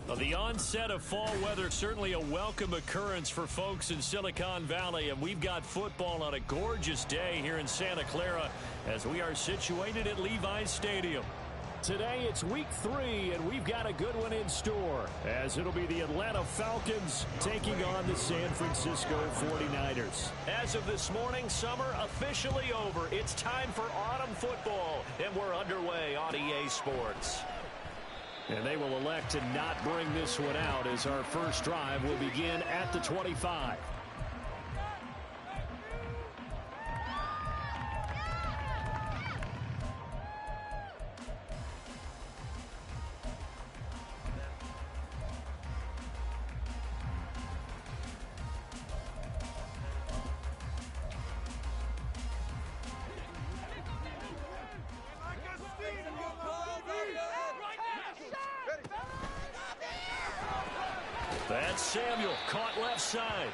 Well, the onset of fall weather, certainly a welcome occurrence for folks in Silicon Valley, and we've got football on a gorgeous day here in Santa Clara as we are situated at Levi's Stadium. Today it's week 3, and we've got a good one in store, as it'll be the Atlanta Falcons taking on the San Francisco 49ers. As of this morning, summer officially over. It's time for autumn football, and we're underway on EA Sports. And they will elect to not bring this one out as our first drive will begin at the 25. That's Samuel, caught left side.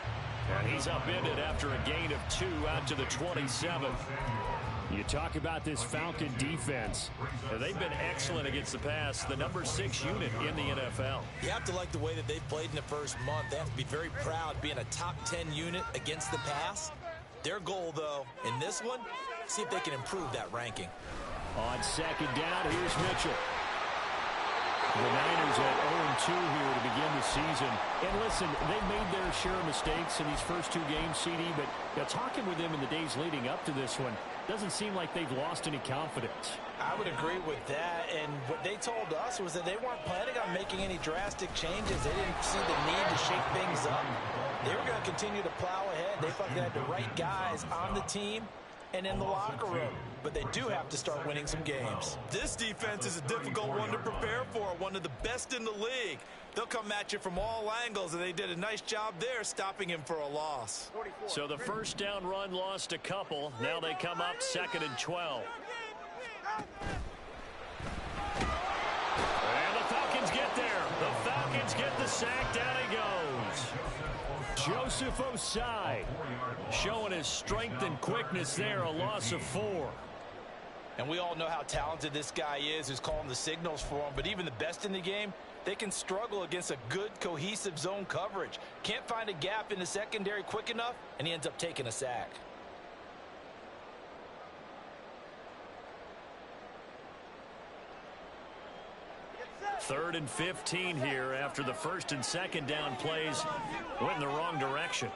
And he's upended after a gain of 2 out to the 27th. You talk about this Falcon defense. They've been excellent against the pass, the number 6 unit in the NFL. You have to like the way that they've played in the first month. They have to be very proud being a top 10 unit against the pass. Their goal, though, in this one, see if they can improve that ranking. On second down, here's Mitchell. The Niners at 0-2 here to begin the season. And listen, they've made their share of mistakes in these first 2 games, CD, but talking with them in the days leading up to this one, doesn't seem like they've lost any confidence. I would agree with that, and what they told us was that they weren't planning on making any drastic changes. They didn't see the need to shake things up. They were going to continue to plow ahead. They thought they had the right guys on the team and in the locker room. But they do have to start winning some games. This defense is a difficult one to prepare for, one of the best in the league. They'll come at you from all angles, and they did a nice job there stopping him for a loss. So the first down run lost a couple. Now they come up 2nd and 12. And the Falcons get there. The Falcons get the sack. Down he goes. Joseph Osai showing his strength and quickness there, a loss of 4. And we all know how talented this guy is who's calling the signals for him, but even the best in the game, they can struggle against a good, cohesive zone coverage. Can't find a gap in the secondary quick enough, and he ends up taking a sack. Third and 15 here after the first and second down plays went in the wrong direction.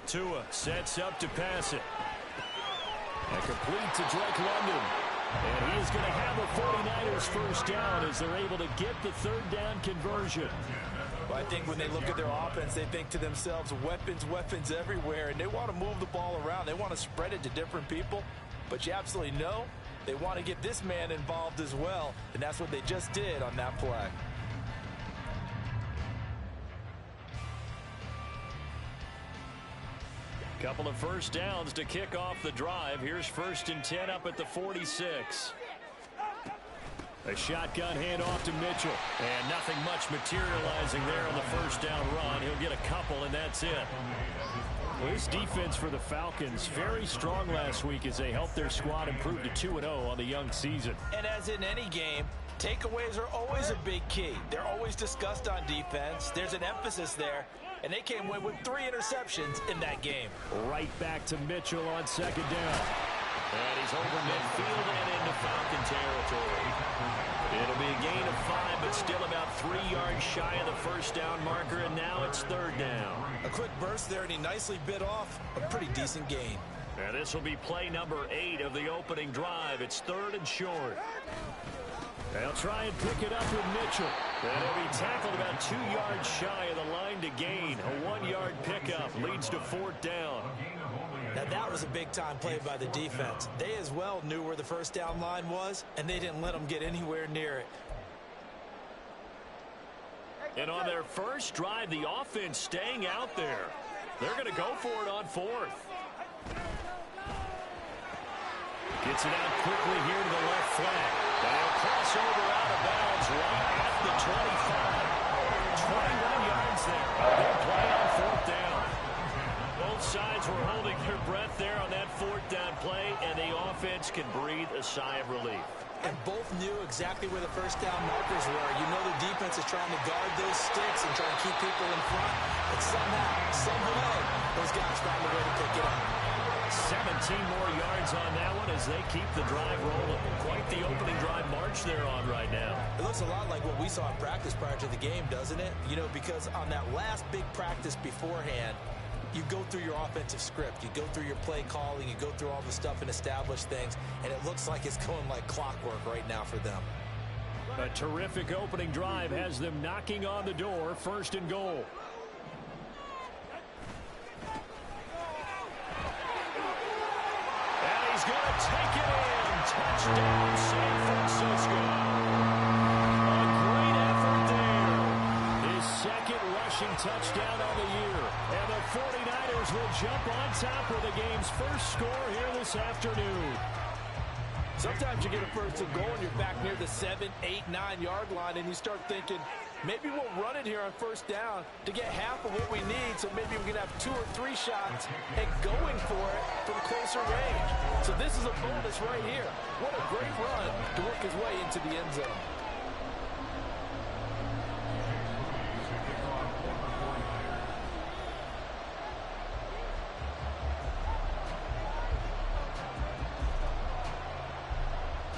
Tua sets up to pass it. And complete to Drake London. And he is going to have a 49ers first down as they're able to get the third down conversion. Well, I think when they look at their offense, they think to themselves, weapons, weapons everywhere, and they want to move the ball around. They want to spread it to different people, but you absolutely know they want to get this man involved as well, and that's what they just did on that play. Couple of first downs to kick off the drive. Here's 1st and 10 up at the 46. A shotgun handoff to Mitchell. And nothing much materializing there on the first down run. He'll get a couple, and that's it. Well, this defense for the Falcons, very strong last week as they helped their squad improve to 2-0 on the young season. And as in any game, takeaways are always a big key. They're always discussed on defense. There's an emphasis there. And they came away with 3 interceptions in that game. Right back to Mitchell on second down. And he's over midfield and into Falcon territory. It'll be a gain of 5, but still about 3 yards shy of the first down marker, and now it's third down. A quick burst there, and he nicely bit off a pretty decent gain. And this will be play number 8 of the opening drive. It's 3rd and short. They'll try and pick it up with Mitchell. And he'll be tackled about 2 yards shy of the line to gain. A 1-yard pickup leads to 4th down. Now that was a big-time play by the defense. They as well knew where the first down line was, and they didn't let them get anywhere near it. And on their first drive, the offense staying out there. They're going to go for it on 4th. Gets it out quickly here to the left flank. They'll cross over out of bounds right at the 25. 21 yards there. They'll play on 4th down. Both sides were holding their breath there on that 4th down play, and the offense can breathe a sigh of relief. And both knew exactly where the first down markers were. You know the defense is trying to guard those sticks and try to keep people in front. But somehow, some way, those guys found a way to pick it up. 17 more yards on that one as they keep the drive rolling. Quite the opening drive march they're on right now. It looks a lot like what we saw in practice prior to the game, doesn't it? You know, because on that last big practice beforehand, you go through your offensive script. You go through your play calling. You go through all the stuff and establish things. And it looks like it's going like clockwork right now for them. A terrific opening drive has them knocking on the door. First and goal. And he's going to take it in. Touchdown, San Francisco. A great effort there. His second rushing touchdown on the year. And the 49ers will jump on top of the game's first score here this afternoon. Sometimes you get a first and goal and you're back near the 7, 8, 9-yard line and you start thinking, maybe we'll run it here on first down to get half of what we need, so maybe we can have 2 or 3 shots and going for it from closer range. So this is a bonus right here. What a great run to work his way into the end zone.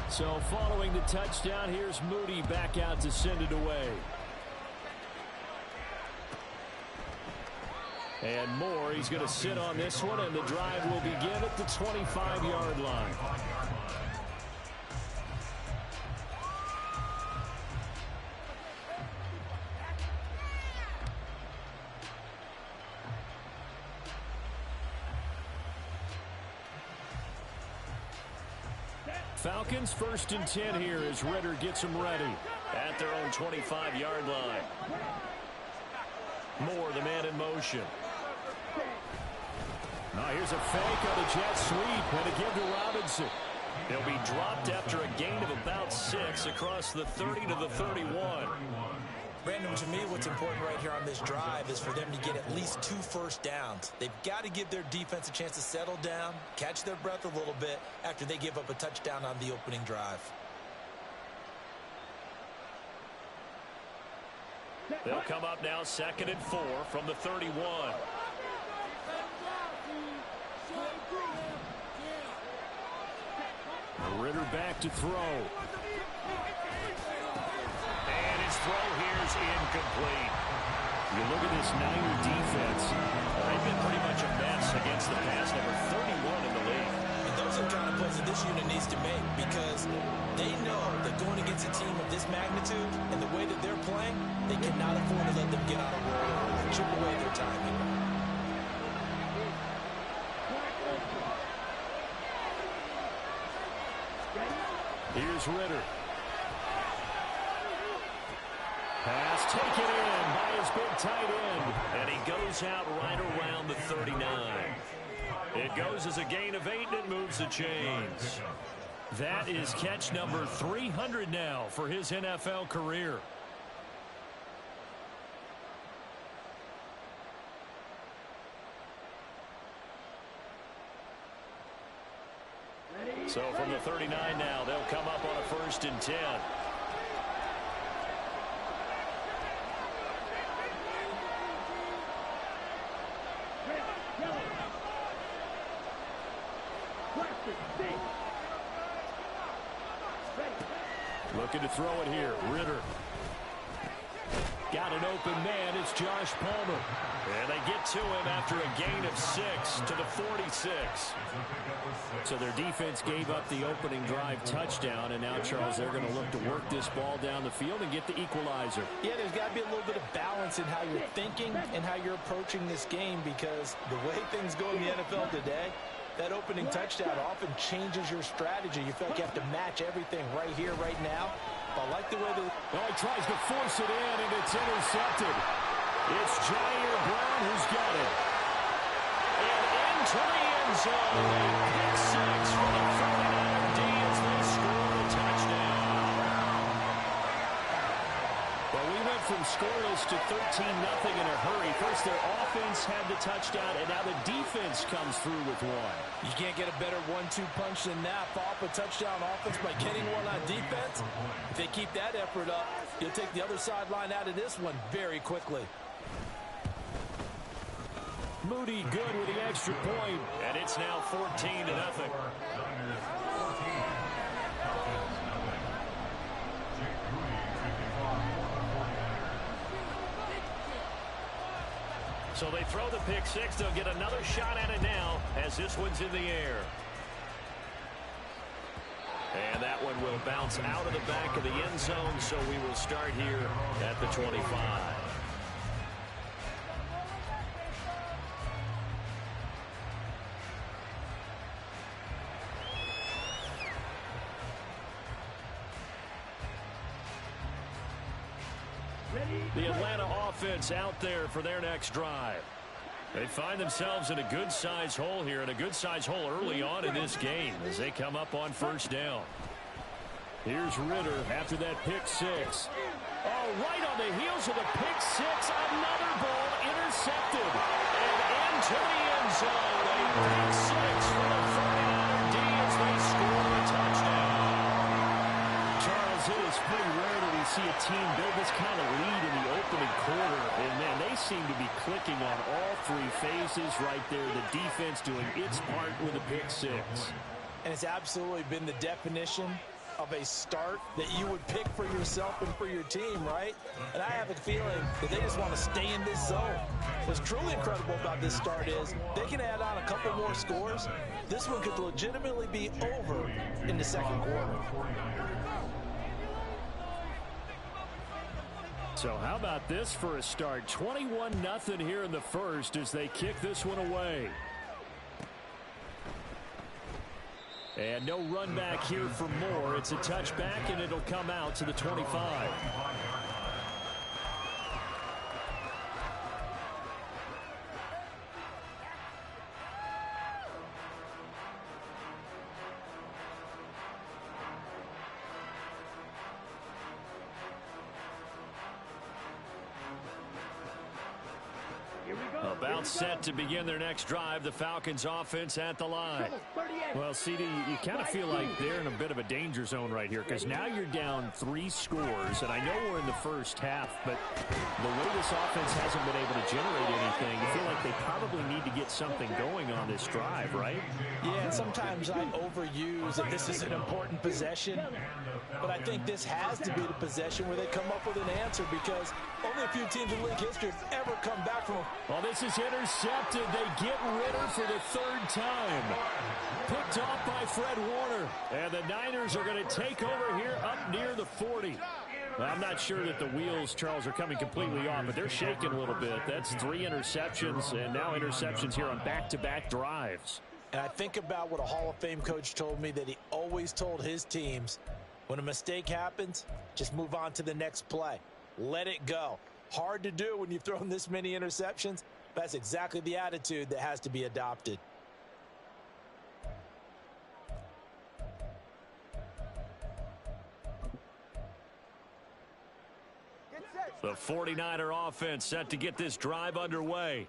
So following the touchdown, here's Moody back out to send it away. And Moore, he's going to sit on this one, and the drive will begin at the 25-yard line. Falcons first and 10 here as Ridder gets them ready at their own 25-yard line. Moore, the man in motion. Now here's a fake on the jet sweep and a give to Robinson. He'll be dropped after a gain of about 6 across the 30 to the 31. Brandon, to me, what's important right here on this drive is for them to get at least 2 first downs. They've got to give their defense a chance to settle down, catch their breath a little bit after they give up a touchdown on the opening drive. They'll come up now 2nd and 4 from the 31. Ridder back to throw. And his throw here is incomplete. You look at this Niner defense. They've been pretty much a mess against the pass, number 31 in the league. And those are the kind of plays that this unit needs to make because they know that going against a team of this magnitude and the way that they're playing, they cannot afford to let them get on a roll or chip away their time here. Here's Ridder. Pass taken in by his big tight end. And he goes out right around the 39. It goes as a gain of 8 and it moves the chains. That is catch number 300 now for his NFL career. So from the 39 now, they'll come up on a 1st and 10. Looking to throw it here. Ridder. Got an open man. It's Josh Palmer. And they get to him after a gain of 6 to the 46. So their defense gave up the opening drive touchdown, and now, Charles, they're going to look to work this ball down the field and get the equalizer. Yeah, there's got to be a little bit of balance in how you're thinking and how you're approaching this game because the way things go in the NFL today, that opening touchdown often changes your strategy. You feel like you have to match everything right here, right now. But I like the way that... Well, he tries to force it in, and it's intercepted. It's Jair Brown who's got it. And into the end zone. A pick 6 for the 49er D as they score a touchdown. Well, we went from scoreless to 13-0 in a hurry. First, their offense had the touchdown, and now the defense comes through with one. You can't get a better 1-2 punch than that. Follow up a touchdown offense by getting one on defense. If they keep that effort up, you'll take the other sideline out of this one very quickly. Moody good with the extra point, and it's now 14-0. So they throw the pick six. They'll get another shot at it now as this one's in the air. And that one will bounce out of the back of the end zone, so we will start here at the 25. The Atlanta offense out there for their next drive. They find themselves in a good-sized hole here, and a good-sized hole early on in this game as they come up on first down. Here's Ritter after that pick six. Oh, right on the heels of the pick six, another ball intercepted. And into the end zone, a pick six for the 49er D as they score a touchdown. Charles, it is pretty rare that we see a team build this kind of lead in the opening quarter. And, man, they seem to be clicking on all three phases right there. The defense doing its part with a pick six. And it's absolutely been the definition of a start that you would pick for yourself and for your team, right? And I have a feeling that they just want to stay in this zone. What's truly incredible about this start is they can add on a couple more scores. This one could legitimately be over in the second quarter. So how about this for a start? 21-0 here in the first as they kick this one away. And no run back here for more. It's a touchback, and it'll come out to the 25. About set to begin their next drive, the Falcons offense at the line. Well, CD, you kind of feel like they're in a bit of a danger zone right here because now you're down 3 scores, and I know we're in the first half, but the way this offense hasn't been able to generate anything, you feel like they probably need to get something going on this drive, right? Yeah, and sometimes I overuse that this is an important possession, but I think this has to be the possession where they come up with an answer because only a few teams in league history have ever come back from. Well, this is intercepted. They get Ritter for the 3rd time. Picked off by Fred Warner. And the Niners are going to take over here up near the 40. I'm not sure that the wheels, Charles, are coming completely off, but they're shaking a little bit. That's 3 interceptions, and now interceptions here on back-to-back drives. And I think about what a Hall of Fame coach told me that he always told his teams, when a mistake happens, just move on to the next play. Let it go. Hard to do when you've thrown this many interceptions. That's exactly the attitude that has to be adopted. The 49er offense set to get this drive underway.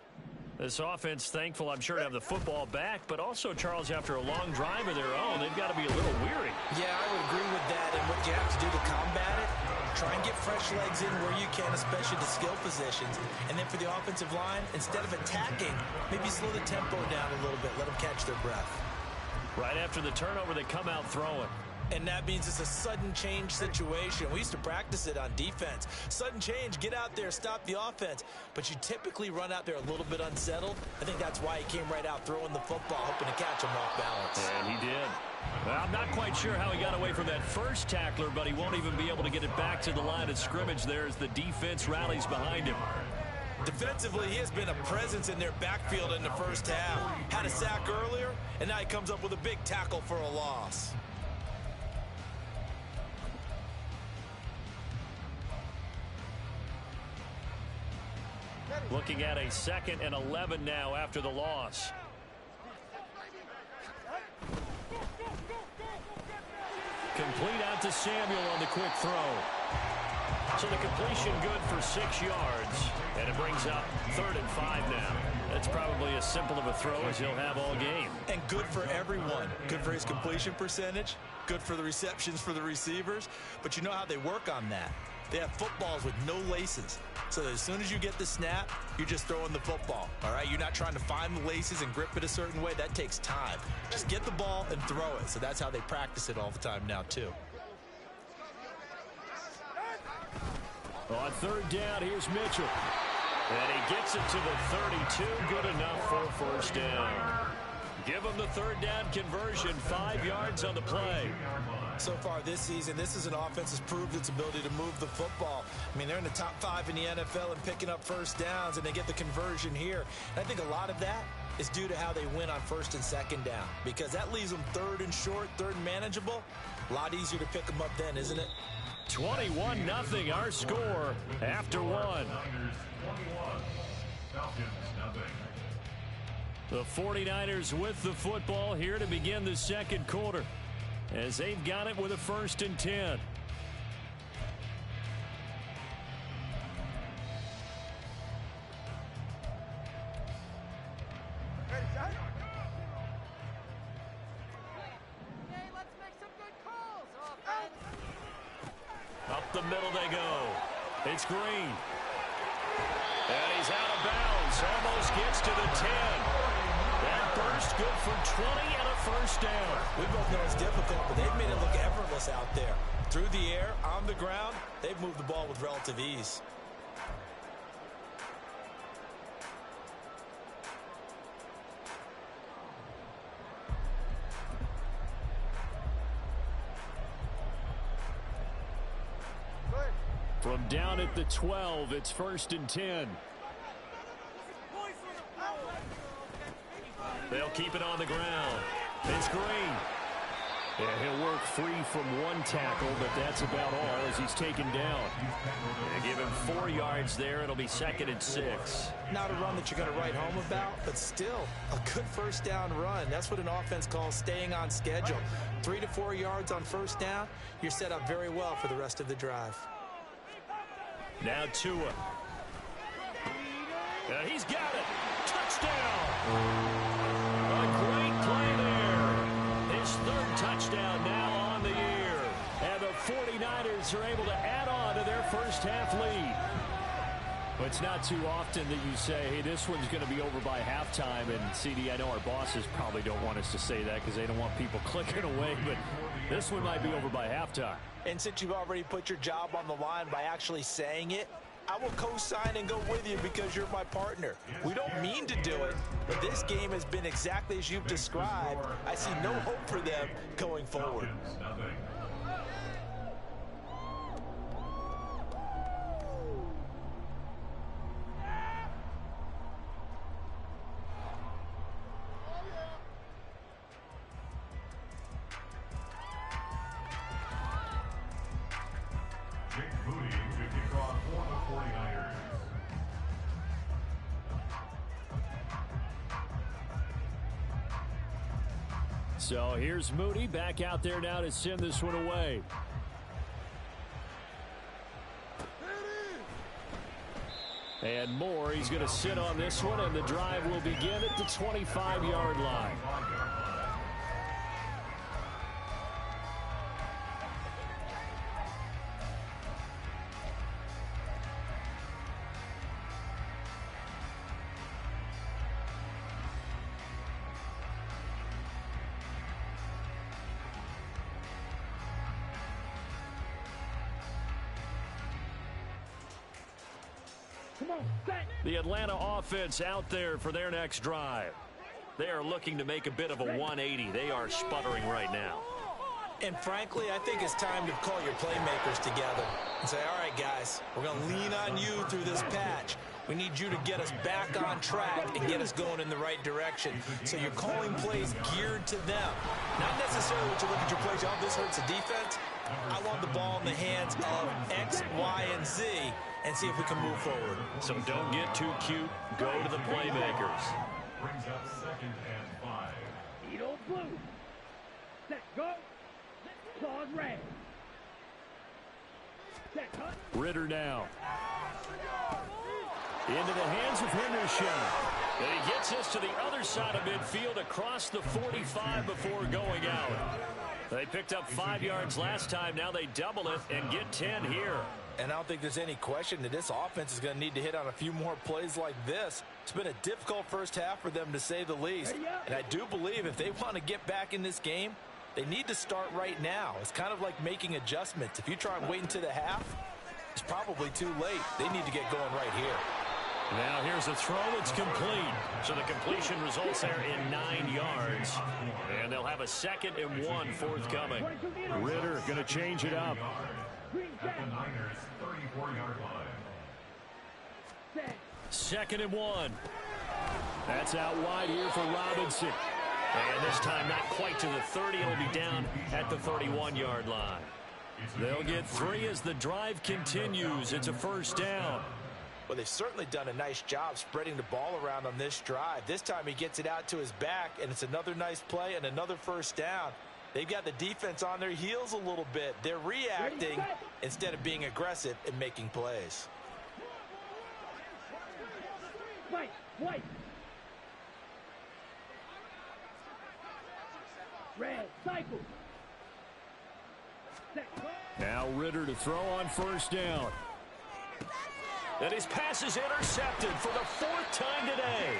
This offense thankful, I'm sure, to have the football back, but also, Charles, after a long drive of their own, they've got to be a little weary. Yeah, I would agree with that, and what you have to do to combat it, try and get fresh legs in where you can, especially the skill positions. And then for the offensive line, instead of attacking, maybe slow the tempo down a little bit, let them catch their breath. Right after the turnover, they come out throwing. And that means it's a sudden change situation. We used to practice it on defense. Sudden change, get out there, stop the offense. But you typically run out there a little bit unsettled. I think that's why he came right out throwing the football, hoping to catch him off balance. And he did. Well, I'm not quite sure how he got away from that first tackler, but he won't even be able to get it back to the line of scrimmage there as the defense rallies behind him. Defensively, he has been a presence in their backfield in the first half. Had a sack earlier, and now he comes up with a big tackle for a loss. Looking at a 2nd and 11 now after the loss. Complete out to Samuel on the quick throw. So the completion good for 6 yards, and it brings up 3rd and 5 now. That's probably as simple of a throw as he'll have all game. And good for everyone. Good for his completion percentage, good for the receptions for the receivers. But you know how they work on that. They have footballs with no laces. So as soon as you get the snap, you're just throwing the football, all right? You're not trying to find the laces and grip it a certain way. That takes time. Just get the ball and throw it. So that's how they practice it all the time now, too. On 3rd down, here's Mitchell. And he gets it to the 32. Good enough for 1st down. Give him the 3rd down conversion. 5 yards on the play. So far this season, this is an offense that's proved its ability to move the football. I mean, they're in the top 5 in the NFL and picking up 1st downs, and they get the conversion here. And I think a lot of that is due to how they win on 1st and 2nd down, because that leaves them 3rd and short, 3rd and manageable. A lot easier to pick them up then, isn't it? 21-0 our score after 1. The 49ers with the football here to begin the 2nd quarter, as they've got it with a 1st and 10. Up the middle they go. It's Green. And he's out of bounds. Almost gets to the 10. That burst good for 20 and a 1st down. We both know it's difficult, but they've made it look effortless out there. Through the air, on the ground, they've moved the ball with relative ease. From down at the 12, it's 1st and 10. They'll keep it on the ground. It's Green. Yeah, he'll work free from 1 tackle, but that's about all as he's taken down. They give him 4 yards there. It'll be 2nd and 6. Not a run that you're going to write home about, but still a good 1st down run. That's what an offense calls staying on schedule. 3 to 4 yards on 1st down, you're set up very well for the rest of the drive. Now Tua. He's got it. Touchdown. A great play there. His 3rd touchdown now on the year. And the 49ers are able to add on to their 1st half lead. But it's not too often that you say, hey, this one's going to be over by halftime. And, CD, I know our bosses probably don't want us to say that because they don't want people clicking away. But this one might be over by halftime. And since you've already put your job on the line by actually saying it, I will co-sign and go with you because you're my partner. We don't mean to do it, but this game has been exactly as you've described. I see no hope for them going forward. So here's Moody back out there now to send this one away. And Moore, he's going to sit on this one, and the drive will begin at the 25-yard line. The Atlanta offense out there for their next drive. They are looking to make a bit of a 180. They are sputtering right now. And frankly, I think it's time to call your playmakers together and say, all right, guys, we're going to lean on you through this patch. We need you to get us back on track and get us going in the right direction. So you're calling plays geared to them. Not necessarily what you look at your plays, oh, this hurts the defense. I want the ball in the hands of X, Y, and Z and see if we can move forward. So don't get too cute. Go to the playmakers. Brings up 2nd and 5. Edo blue. Set, go. Claws red. Ritter now. Into the hands of Hendershot. And he gets us to the other side of midfield across the 45 before going out. They picked up 5 yards last time. Now they double it and get 10 here. And I don't think there's any question that this offense is going to need to hit on a few more plays like this. It's been a difficult first half for them, to say the least. And I do believe if they want to get back in this game, they need to start right now. It's kind of like making adjustments. If you try and wait until the half, it's probably too late. They need to get going right here. Now here's a throw. It's complete. So the completion results there in 9 yards. And they'll have a 2nd and 1 forthcoming. Ritter going to change it up. At the Niners' 34-yard line. 2nd and 1. That's out wide here for Robinson. And this time not quite to the 30. It'll be down at the 31-yard line. They'll get 3 as the drive continues. It's a first down. Well, they've certainly done a nice job spreading the ball around on this drive. This time he gets it out to his back, and it's another nice play and another first down. They've got the defense on their heels a little bit. They're reacting instead of being aggressive and making plays. White. Red, cycle. Now Ritter to throw on first down. And his pass is intercepted for the 4th time today.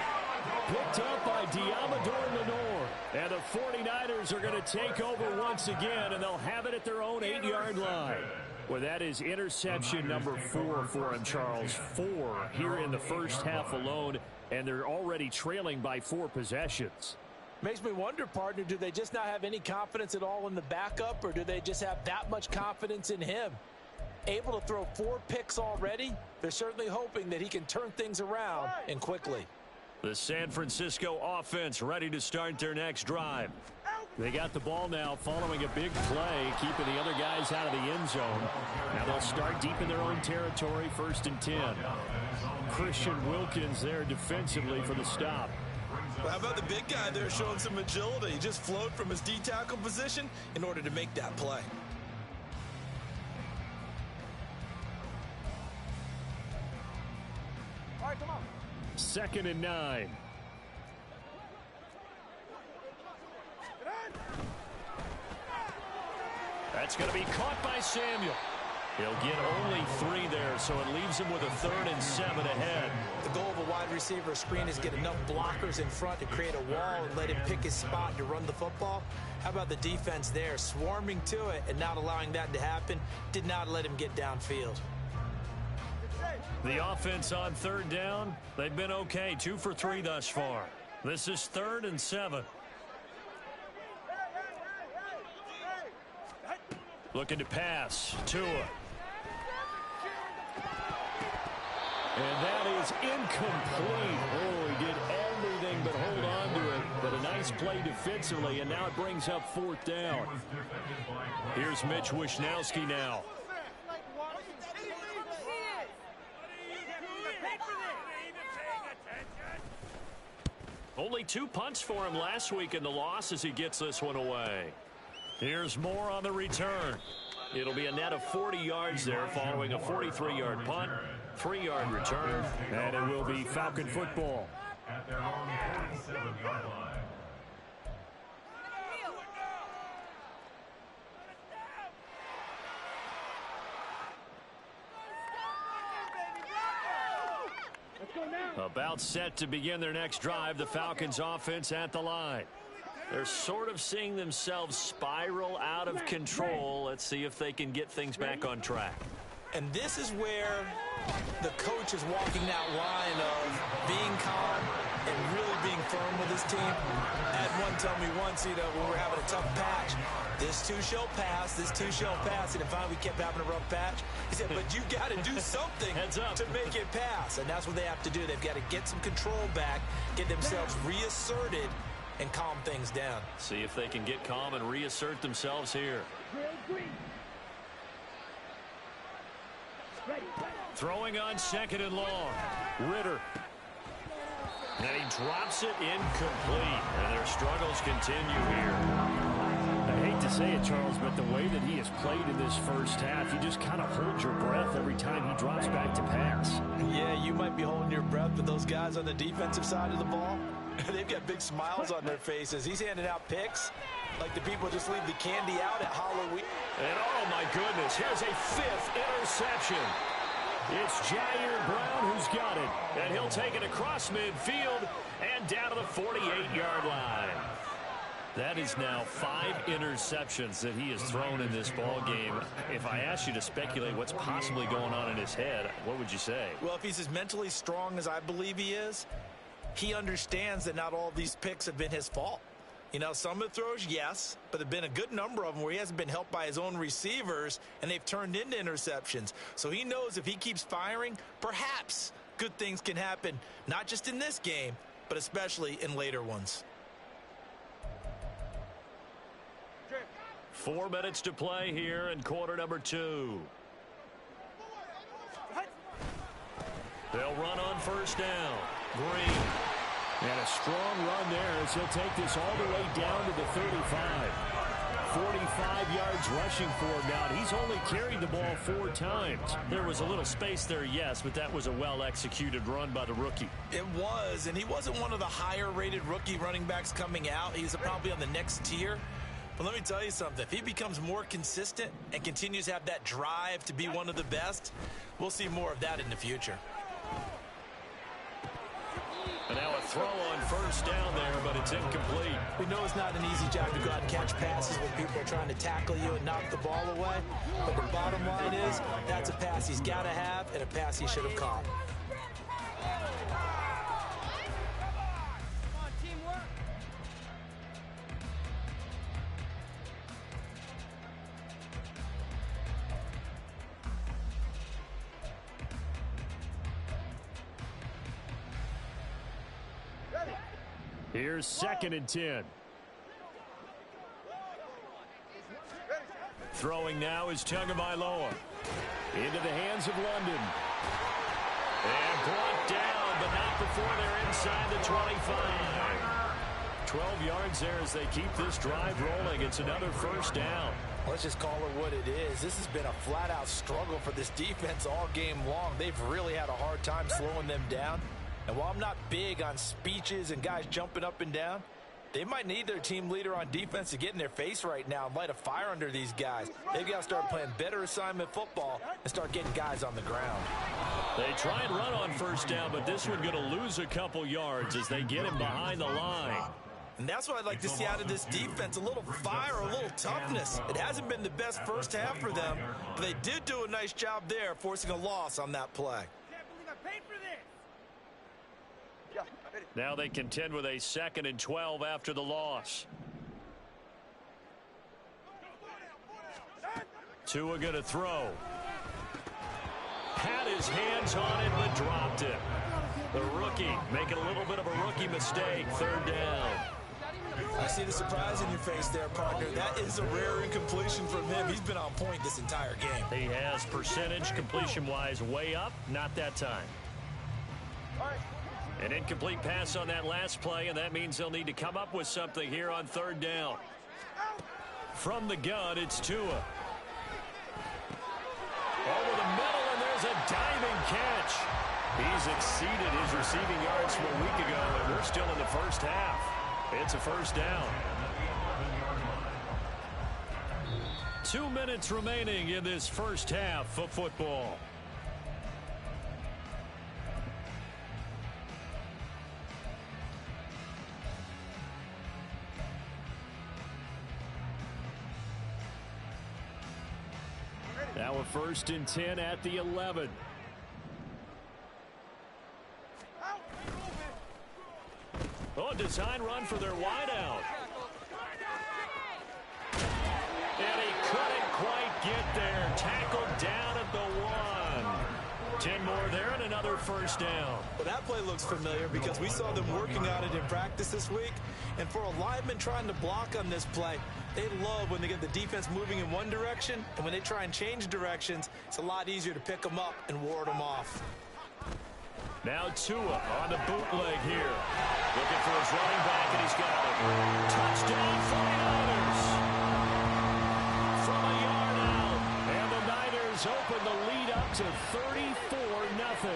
Picked up by Diamador Lenore. And the 49ers are going to take over once again, and they'll have it at their own 8-yard line. Well, that is interception number 4 for him, Charles. 4 here in the first half alone, and they're already trailing by 4 possessions. Makes me wonder, partner, do they just not have any confidence at all in the backup, or do they just have that much confidence in him? Able to throw 4 picks already, they're certainly hoping that he can turn things around and quickly. The San Francisco offense ready to start their next drive. They got the ball now following a big play, keeping the other guys out of the end zone. Now they'll start deep in their own territory, 1st and 10. Christian Wilkins there defensively for the stop. Well, how about the big guy there showing some agility? He just flowed from his D-tackle position in order to make that play. All right, come on. 2nd and 9. That's going to be caught by Samuel. He'll get only 3 there, so it leaves him with a 3rd and 7 ahead. The goal of a wide receiver screen is get enough blockers in front to create a wall and let him pick his spot to run the football. How about the defense there, swarming to it and not allowing that to happen? Did not let him get downfield. The offense on 3rd down, they've been okay, 2 for 3 thus far. This is 3rd and 7. Looking to pass. Tua. And that is incomplete. Oh, he did everything but hold on to it. But a nice play defensively, and now it brings up 4th down. Here's Mitch Wishnowski now. Only 2 punts for him last week in the loss as he gets this one away. Here's Moore on the return. It'll be a net of 40 yards there following a 43-yard punt, 3-yard return, and it will be Falcon football. At their own 47-yard line. About set to begin their next drive, the Falcons offense at the line. They're sort of seeing themselves spiral out of control. Let's see if they can get things back on track. And this is where the coach is walking that line of being calm and really being firm with his team. I had one tell me once, when we were having a tough patch, this too shall pass, this too shall pass. And finally we kept having a rough patch. He said, but you got to do something to make it pass. And that's what they have to do. They've got to get some control back, get themselves reasserted, and calm things down. See if they can get calm and reassert themselves here. Throwing on 2nd and long. Ritter. And he drops it incomplete. And their struggles continue here. I hate hate to say it, Charles, but the way that he has played in this first half, you just kind of hold your breath every time he drops back to pass. Yeah, you might be holding your breath, but those guys on the defensive side of the ball, they've got big smiles on their faces. He's handing out picks like the people just leave the candy out at Halloween. And oh my goodness, here's a 5th interception. It's Jair Brown who's got it, and he'll take it across midfield and down to the 48-yard line. That is now 5 interceptions that he has thrown in this ball game. If I asked you to speculate what's possibly going on in his head, what would you say? Well, if he's as mentally strong as I believe he is, he understands that not all these picks have been his fault. You know, some of the throws, yes, but there have been a good number of them where he hasn't been helped by his own receivers, and they've turned into interceptions. So he knows if he keeps firing, perhaps good things can happen, not just in this game, but especially in later ones. 4 minutes to play here in quarter number 2. They'll run on first down. Green. And a strong run there as he'll take this all the way down to the 35. 45 yards rushing for him now. He's only carried the ball 4 times. There was a little space there, yes, but that was a well-executed run by the rookie. It was, and he wasn't one of the higher-rated rookie running backs coming out. He's probably on the next tier. But let me tell you something. If he becomes more consistent and continues to have that drive to be one of the best, we'll see more of that in the future. And now a throw on first down there, but it's incomplete. We know it's not an easy job to go out and catch passes when people are trying to tackle you and knock the ball away. But the bottom line is that's a pass he's got to have and a pass he should have caught. Here's 2nd and 10. Throwing now is Tagovailoa. Into the hands of London. And brought down, but not before they're inside the 25. 12 yards there as they keep this drive rolling. It's another first down. Let's just call it what it is. This has been a flat-out struggle for this defense all game long. They've really had a hard time slowing them down. And while I'm not big on speeches and guys jumping up and down, they might need their team leader on defense to get in their face right now and light a fire under these guys. They've got to start playing better assignment football and start getting guys on the ground. They try and run on first down, but this one going to lose a couple yards as they get him behind the line. And that's what I'd like to see out of this defense, a little fire, a little toughness. It hasn't been the best first half for them, but they did do a nice job there, forcing a loss on that play. Now they contend with a 2nd and 12 after the loss. Tua going to throw. Had his hands on it, but dropped it. The rookie making a little bit of a rookie mistake. 3rd down. I see the surprise in your face there, partner. That is a rare incompletion from him. He's been on point this entire game. He has percentage completion-wise way up. Not that time. An incomplete pass on that last play, and that means they'll need to come up with something here on 3rd down. From the gun, it's Tua. Over the middle, and there's a diving catch. He's exceeded his receiving yards from a week ago, and we're still in the first half. It's a first down. 2 minutes remaining in this first half of football. Now a 1st and 10 at the 11. Oh, design run for their wideout. And he couldn't quite get there. Tackled down at the 1. 10 more there and another first down. Well, that play looks familiar because we saw them working on it in practice this week. And for a lineman trying to block on this play, they love when they get the defense moving in one direction. And when they try and change directions, it's a lot easier to pick them up and ward them off. Now Tua on the bootleg here. Looking for his running back, and he's got it. Touchdown 49ers. has opened the lead up to 34-0.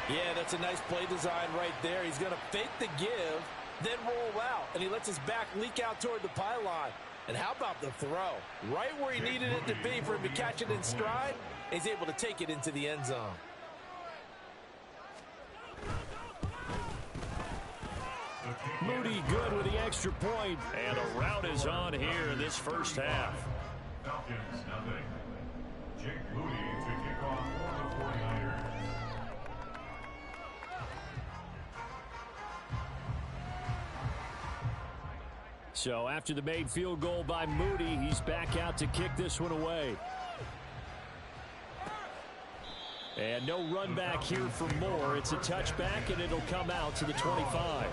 Yeah, that's a nice play design right there. He's going to fake the give, then roll out, and he lets his back leak out toward the pylon. And how about the throw? Right where he needed it to be for him to catch it in stride, he's able to take it into the end zone. Moody good with the extra point, and a rout is on here in this first half. Falcons, nothing. Jake Moody to kick off for the 49ers. So after the made field goal by Moody, he's back out to kick this one away. And no run back here for Moore. It's a touchback, and it'll come out to the 25.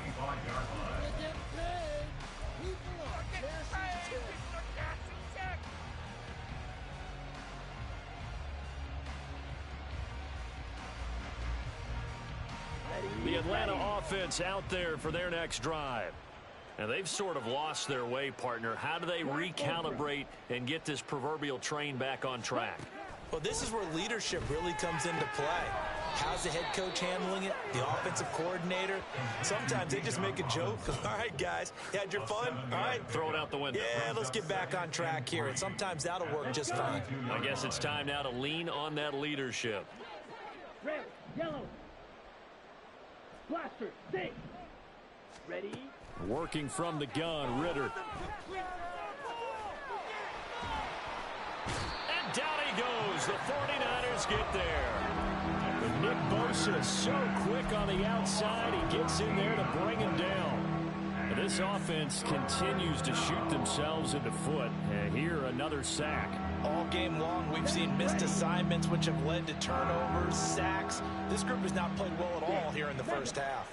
The Atlanta offense out there for their next drive. And they've sort of lost their way, partner. How do they recalibrate and get this proverbial train back on track? Well, this is where leadership really comes into play. How's the head coach handling it? The offensive coordinator? Sometimes they just make a joke. All right, guys, you had your fun? All right. Throw it out the window. Yeah, let's get back on track here. And sometimes that'll work just fine. I guess it's time now to lean on that leadership. Red, yellow. Blaster, six. Ready? Working from the gun, Ritter. And down he goes. The 49ers get there. But Nick Bosa so quick on the outside. He gets in there to bring him down. And this offense continues to shoot themselves in the foot. And here, another sack. All game long, we've seen missed assignments, which have led to turnovers, sacks. This group has not played well at all here in the first half.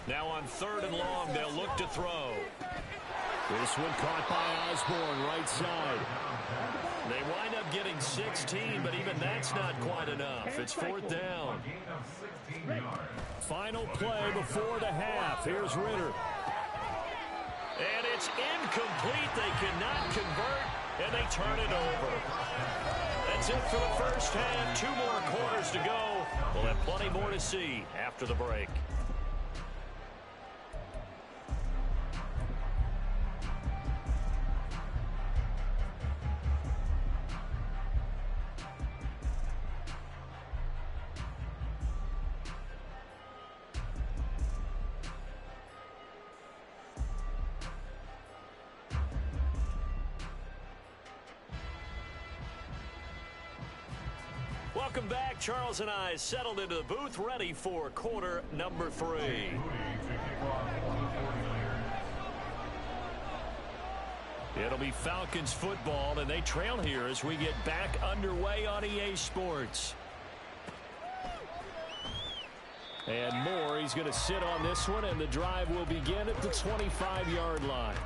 Now on 3rd and long, they'll look to throw. This one caught by Osborne, right side. They wind up getting 16, but even that's not quite enough. It's 4th down. Final play before the half. Here's Ritter. And it's incomplete. They cannot convert, and they turn it over. That's it for the first half. 2 more quarters to go. We'll have plenty more to see after the break. Welcome back. Charles and I settled into the booth, ready for quarter number 3. It'll be Falcons football, and they trail here as we get back underway on EA Sports. And Moore, he's going to sit on this one, and the drive will begin at the 25-yard line.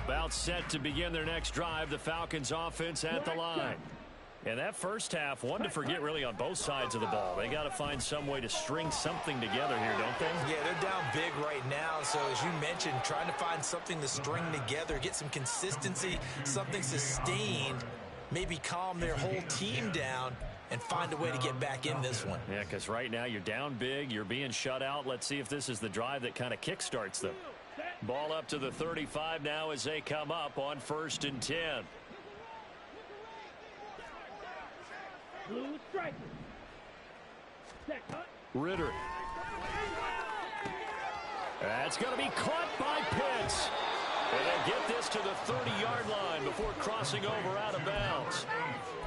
About set to begin their next drive, the Falcons offense at the line. And that first half, one to forget really on both sides of the ball. They got to find some way to string something together here, don't they? Yeah, they're down big right now. So as you mentioned, trying to find something to string together, get some consistency, something sustained, maybe calm their whole team down and find a way to get back in this one. Yeah, because right now you're down big, you're being shut out. Let's see if this is the drive that kind of kickstarts them. Ball up to the 35 now as they come up on 1st and 10. Blue striker. Set cut. Ritter. That's going to be caught by Pitts. And they get this to the 30-yard line before crossing over out of bounds.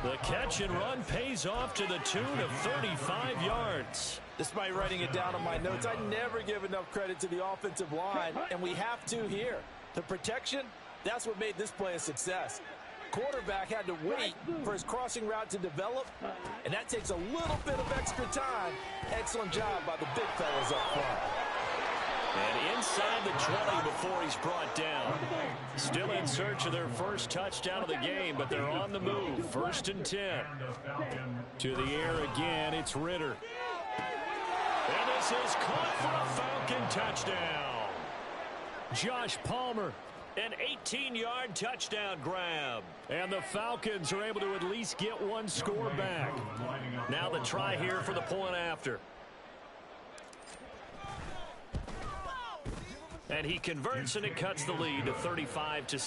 The catch and run pays off to the tune of 35 yards. Despite writing it down on my notes, I never give enough credit to the offensive line, and we have to here. The protection, that's what made this play a success. Quarterback had to wait for his crossing route to develop, and that takes a little bit of extra time. Excellent job by the big fellas up front. And inside the 20 before he's brought down. Still in search of their first touchdown of the game, but they're on the move. 1st and 10. To the air again, it's Ritter. And this is caught for a Falcon touchdown. Josh Palmer, an 18-yard touchdown grab. And the Falcons are able to at least get one score back. Now the try here for the point after. And he converts, and it cuts the lead to 35-7. Makes the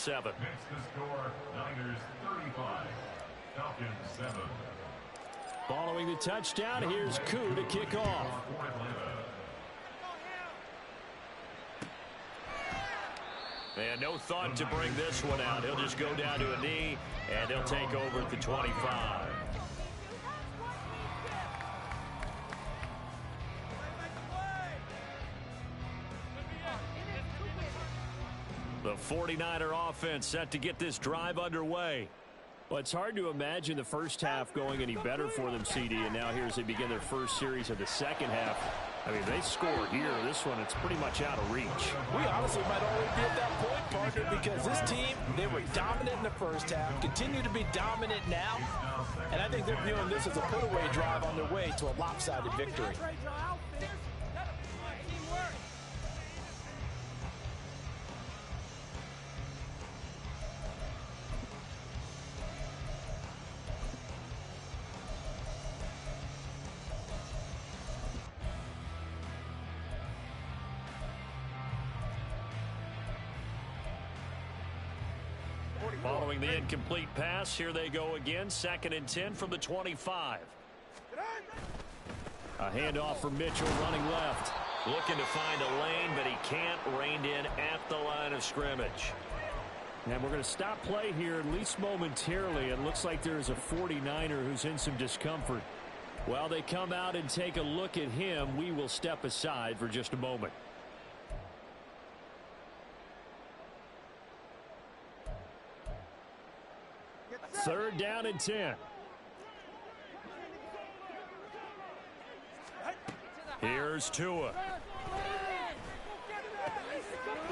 score Niners 35, Falcons 7. Following the touchdown, here's Koo to kick off. And no thought to bring this one out. He'll just go down to a knee, and they'll take over at the 25. The 49er offense set to get this drive underway. Well, it's hard to imagine the first half going any better for them, CD, and now here as they begin their first series of the second half. I mean, they score here. This one, it's pretty much out of reach. We honestly might already be at that point, partner, because this team, they were dominant in the first half, continue to be dominant now, and I think they're viewing this as a put-away drive on their way to a lopsided victory. Following the incomplete pass, here they go again. 2nd and 10 from the 25. A handoff for Mitchell running left. Looking to find a lane, but he can't. Reined in at the line of scrimmage. And we're going to stop play here, at least momentarily. It looks like there's a 49er who's in some discomfort. While they come out and take a look at him, we will step aside for just a moment. Third down and 10. Here's Tua.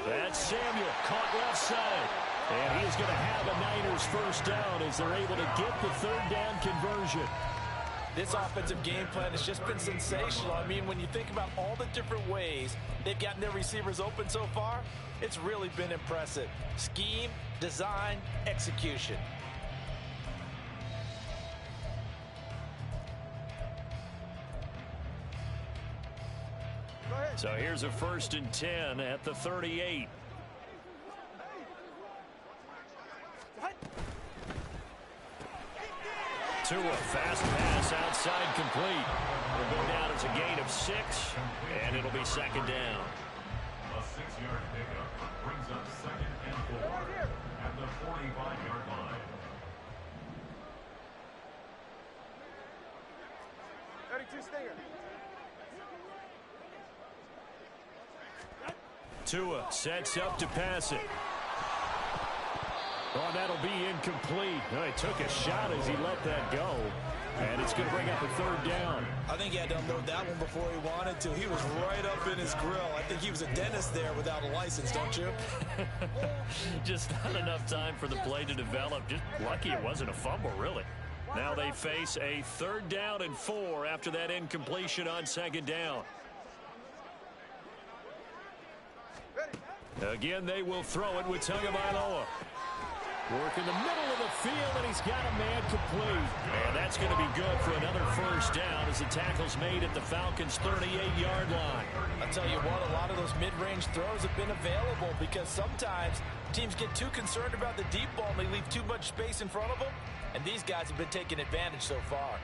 That's Samuel, caught left side. And he is going to have a Niners first down as they're able to get the third down conversion. This offensive game plan has just been sensational. I mean, when you think about all the different ways they've gotten their receivers open so far, it's really been impressive. Scheme, design, execution. So here's a 1st and 10 at the 38. Tua, fast pass outside complete. It'll go down as a gain of 6, and it'll be 2nd down. A 6-yard pickup brings up 2nd and 4 at the 45-yard line. 32 Stinger. Tua sets up to pass it. Oh, that'll be incomplete. Oh, he took a shot as he let that go. And it's going to bring up a 3rd down. I think he had to unload that one before he wanted to. He was right up in his grill. I think he was a dentist there without a license, don't you? Just not enough time for the play to develop. Just lucky it wasn't a fumble, really. Now they face a 3rd down and 4 after that incompletion on 2nd down. Again, they will throw it with Tagovailoa. Work in the middle of the field, and he's got a man complete. And that's going to be good for another first down as the tackle's made at the Falcons' 38-yard line. I'll tell you what, a lot of those mid-range throws have been available because sometimes teams get too concerned about the deep ball and they leave too much space in front of them. And these guys have been taking advantage so far.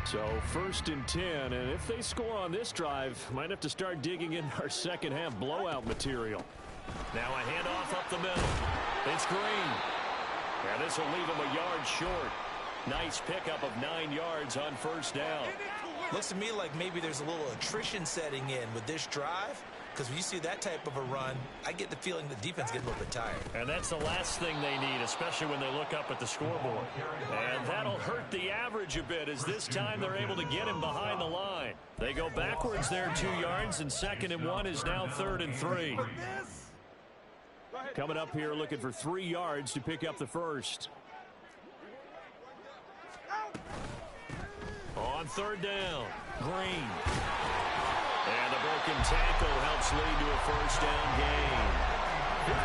So 1st and 10, and if they score on this drive, might have to start digging in our second half blowout material. Now a handoff up the middle. It's Green. And this will leave him a yard short. Nice pickup of 9 yards on 1st down. Looks to me like maybe there's a little attrition setting in with this drive. because when you see that type of a run, I get the feeling the defense gets a little bit tired. And that's the last thing they need, especially when they look up at the scoreboard. And that'll hurt the average a bit, as this time they're able to get him behind the line. They go backwards there 2 yards, and 2nd and 1 is now 3rd and 3. Coming up here looking for 3 yards to pick up the first. On 3rd down, Green. And the broken tackle helps lead to a 1st down gain.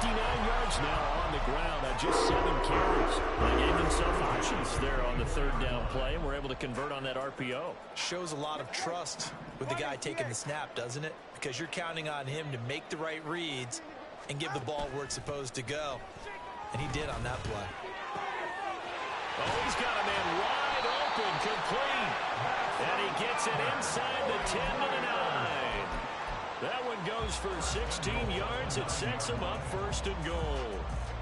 59 yards now on the ground on just 7 carries. They gave themselves options there on the 3rd down play, and were able to convert on that RPO. Shows a lot of trust with the guy taking the snap, doesn't it? Because you're counting on him to make the right reads and give the ball where it's supposed to go. And he did on that play. Oh, he's got a man wide open, complete. And he gets it inside the 10 to the 9. That one goes for 16 yards. It sets him up 1st and goal.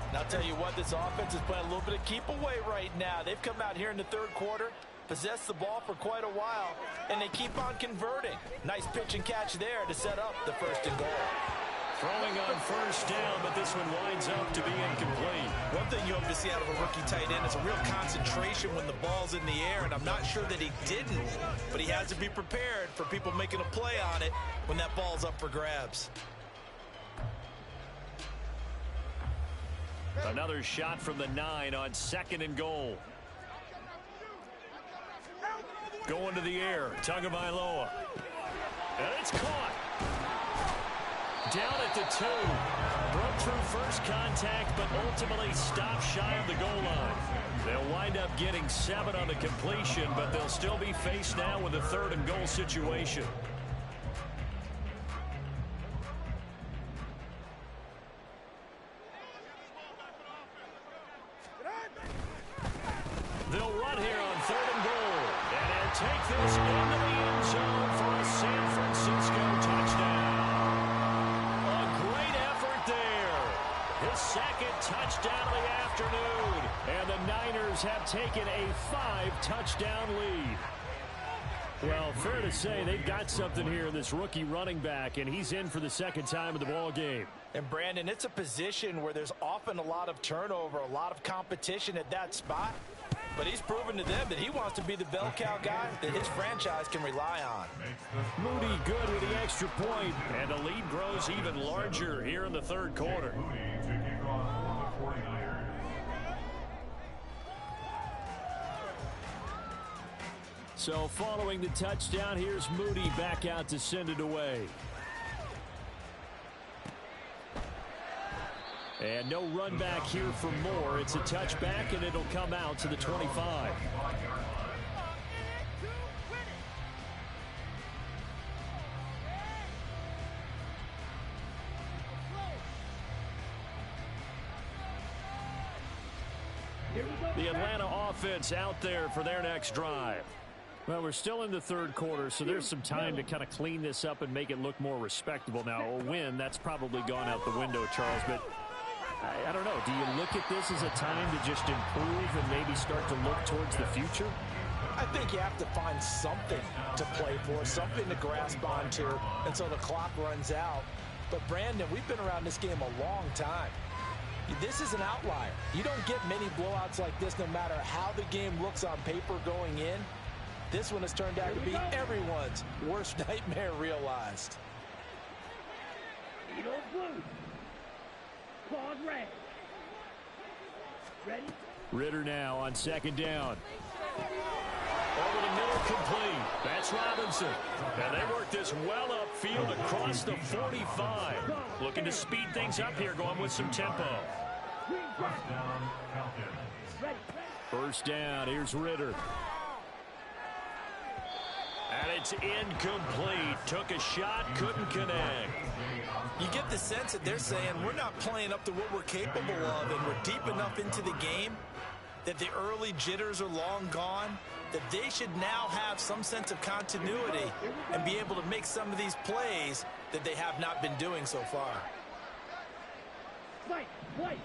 And I'll tell you what, this offense is playing a little bit of keep away right now. They've come out here in the 3rd quarter, possessed the ball for quite a while, and they keep on converting. Nice pitch and catch there to set up the 1st and goal. Throwing on 1st down, but this one winds up to be incomplete. One thing you hope to see out of a rookie tight end is a real concentration when the ball's in the air, and I'm not sure that he didn't, but he has to be prepared for people making a play on it when that ball's up for grabs. Another shot from the 9 on 2nd and goal. Going to the air, Tagovailoa. And it's caught. Down at the 2. Broke through first contact, but ultimately stopped shy of the goal line. They'll wind up getting 7 on the completion, but they'll still be faced now with a 3rd and goal situation. They'll run here on 3rd and goal. And they'll take this into the end zone for a San Francisco touchdown. His 2nd touchdown of the afternoon. And the Niners have taken a 5-touchdown lead. Well, fair to say they've got something here in this rookie running back, and he's in for the 2nd time of the ball game. And Brandon, it's a position where there's often a lot of turnover, a lot of competition at that spot. But he's proven to them that he wants to be the bell cow guy that his franchise can rely on. Moody good with the extra point, and the lead grows even larger here in the 3rd quarter. So following the touchdown, here's Moody back out to send it away. And no run back here for more. It's a touchback, and it'll come out to the 25. The Atlanta offense out there for their next drive. Well, we're still in the 3rd quarter, so there's some time to kind of clean this up and make it look more respectable. Now, a win, that's probably gone out the window, Charles, but I don't know. Do you look at this as a time to just improve and maybe start to look towards the future? I think you have to find something to play for, something to grasp onto until the clock runs out. But, Brandon, we've been around this game a long time. This is an outlier. You don't get many blowouts like this no matter how the game looks on paper going in. This one has turned out to be everyone's worst nightmare realized. Eagles blue. Claws red. Ready? Ritter now on 2nd down. Over the middle, complete. That's Robinson. And they work this well upfield across the 45. Looking to speed things up here, going with some tempo. First down, here's Ritter. And it's incomplete. Took a shot, couldn't connect. You get the sense that they're saying we're not playing up to what we're capable of, and we're deep enough into the game that the early jitters are long gone, that they should now have some sense of continuity and be able to make some of these plays that they have not been doing so far. Fight, fight.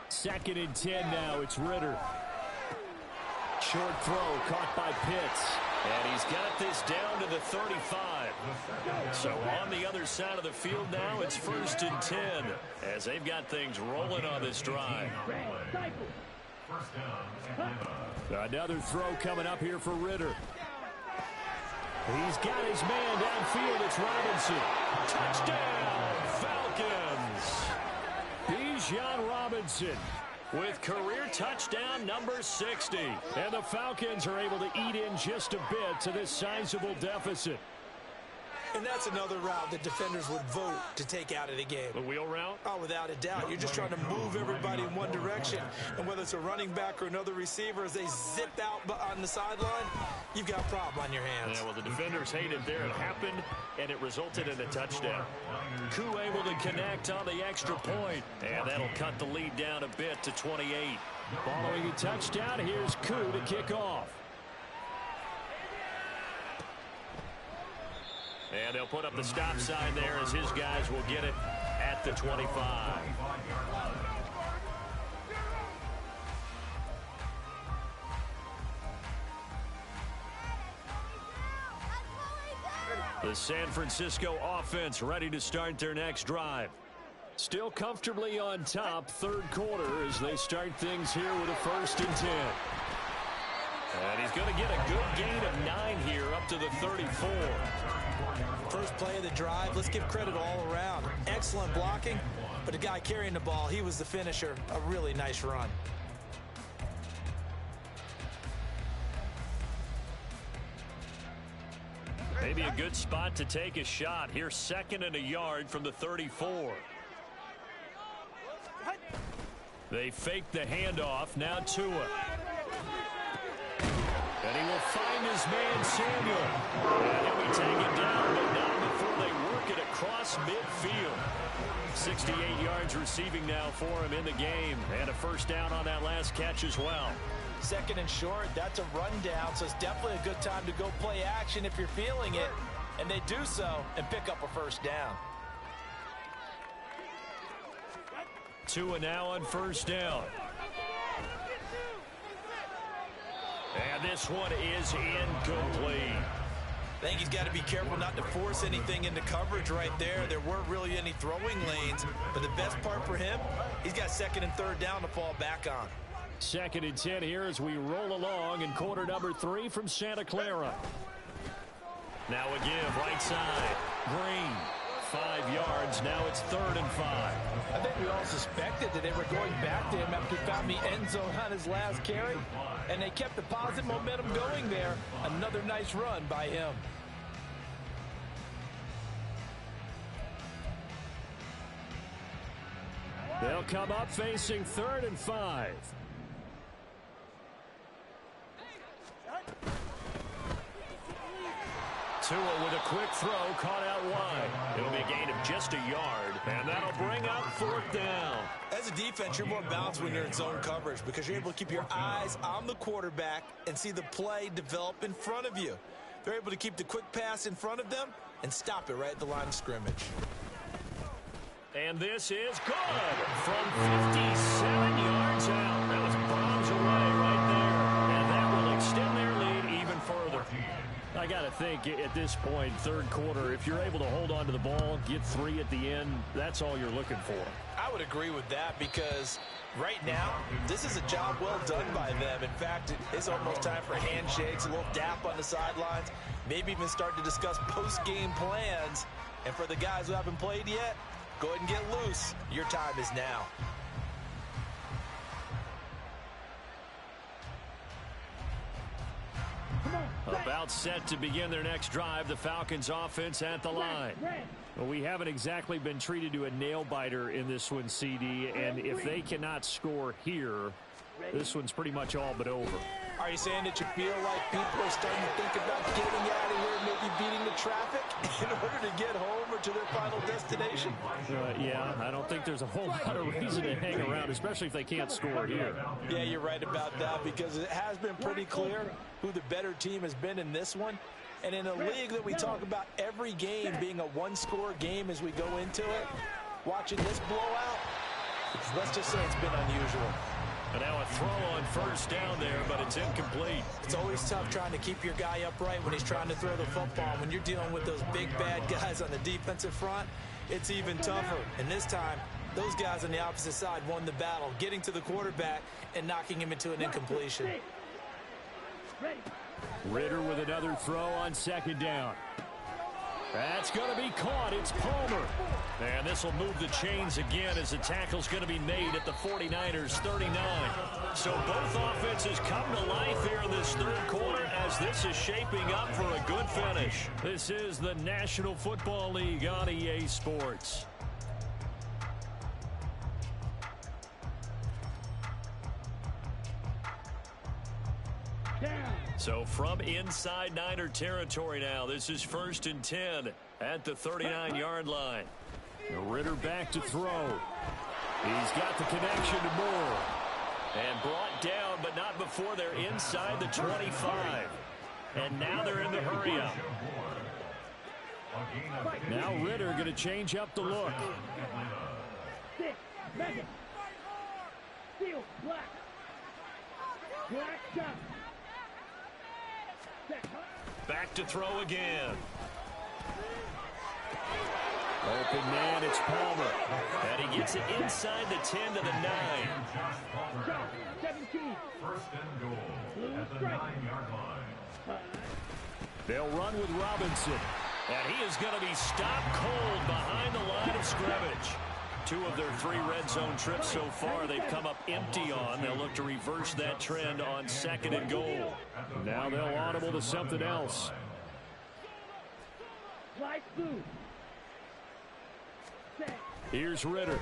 2nd and 10 now. It's Ritter. Short throw caught by Pitts. And he's got this down to the 35. So on the other side of the field now, it's 1st and 10 as they've got things rolling on this drive. Another throw coming up here for Ritter. He's got his man downfield. It's Robinson. Touchdown, Falcons. Bijan Robinson with career touchdown number 60. And the Falcons are able to eat in just a bit to this sizable deficit. And that's another route that defenders would vote to take out of the game. The wheel route? Oh, without a doubt. You're just trying to move everybody in one direction. And whether it's a running back or another receiver, as they zip out on the sideline, you've got a problem on your hands. Yeah, well, the defenders hated there. It happened, and it resulted in a touchdown. Koo able to connect on the extra point. And that'll cut the lead down a bit to 28. Following a touchdown, here's Koo to kick off. And they'll put up the stop sign there as his guys will get it at the 25. The San Francisco offense ready to start their next drive. Still comfortably on top, third quarter as they start things here with a 1st and 10. And he's going to get a good gain of 9 here up to the 34. First play of the drive, let's give credit all around. Excellent blocking, but the guy carrying the ball, he was the finisher. A really nice run. Maybe a good spot to take a shot. Here, 2nd and a yard from the 34. They fake the handoff. Now Tua. And he will find his man Samuel. And he'll be taken down, but not before they work it across midfield. 68 yards receiving now for him in the game. And a 1st down on that last catch as well. 2nd and short, that's a rundown, so it's definitely a good time to go play action if you're feeling it. And they do so and pick up a 1st down. Tua now on 1st down. And this one is incomplete. I think he's got to be careful not to force anything into coverage right there. There weren't really any throwing lanes, but the best part for him, he's got 2nd and 3rd down to fall back on. 2nd and 10 here as we roll along in quarter number 3 from Santa Clara. Now a give right side. Green. 5 yards. Now it's 3rd and 5. I think we all suspected that they were going back to him after he found the end zone on his last carry. And they kept the positive momentum going there. Another nice run by him. They'll come up facing 3rd and 5. Tua with a quick throw, caught out wide. It'll be a gain of just a yard, and that'll bring up 4th down. As a defense, you're more balanced when you're in zone coverage because you're able to keep your eyes on the quarterback and see the play develop in front of you. They're able to keep the quick pass in front of them and stop it right at the line of scrimmage. And this is good from 57 yards out. That was bombs away right there, and that will extend their lead even further. I got to think at this point, 3rd quarter, if you're able to hold on to the ball, get 3 at the end, that's all you're looking for. I would agree with that because right now, this is a job well done by them. In fact, it's almost time for handshakes, a little dap on the sidelines, maybe even start to discuss post-game plans. And for the guys who haven't played yet, go ahead and get loose. Your time is now. About set to begin their next drive, the Falcons offense at the line. Well, we haven't exactly been treated to a nail-biter in this one, CD, and if they cannot score here, this one's pretty much all but over. Are you saying that you feel like people are starting to think about getting out of here, maybe beating the traffic in order to get home or to their final destination? Yeah, I don't think there's a whole lot of reason to hang around, especially if they can't score here. Yeah, you're right about that because it has been pretty clear who the better team has been in this one. And in a league that we talk about every game being a one-score game as we go into it, watching this blowout, let's just say it's been unusual. And now a throw on first down there, but it's incomplete. It's always tough trying to keep your guy upright when he's trying to throw the football. When you're dealing with those big, bad guys on the defensive front, it's even tougher. And this time, those guys on the opposite side won the battle, getting to the quarterback and knocking him into an incompletion. Ridder with another throw on second down. That's going to be caught. It's Palmer. And this will move the chains again as the tackle's going to be made at the 49ers 39. So both offenses come to life here in this third quarter as this is shaping up for a good finish. This is the National Football League on EA Sports. So from inside Niner territory now, this is 1st and 10 at the 39-yard line. Ridder back to throw. He's got the connection to Moore. And brought down, but not before they're inside the 25. And now they're in the hurry-up. Now Ridder going to change up the look. Back to throw again. Open man, it's Palmer. And he gets it inside the 10 to the 9. 17. First and goal at the 9-yard line. They'll run with Robinson. And he is going to be stopped cold behind the line of scrimmage. 2 of their 3 red zone trips so far they've come up empty on. They'll look to reverse that trend on 2nd and goal. Now they'll audible to something else. Here's Ridder.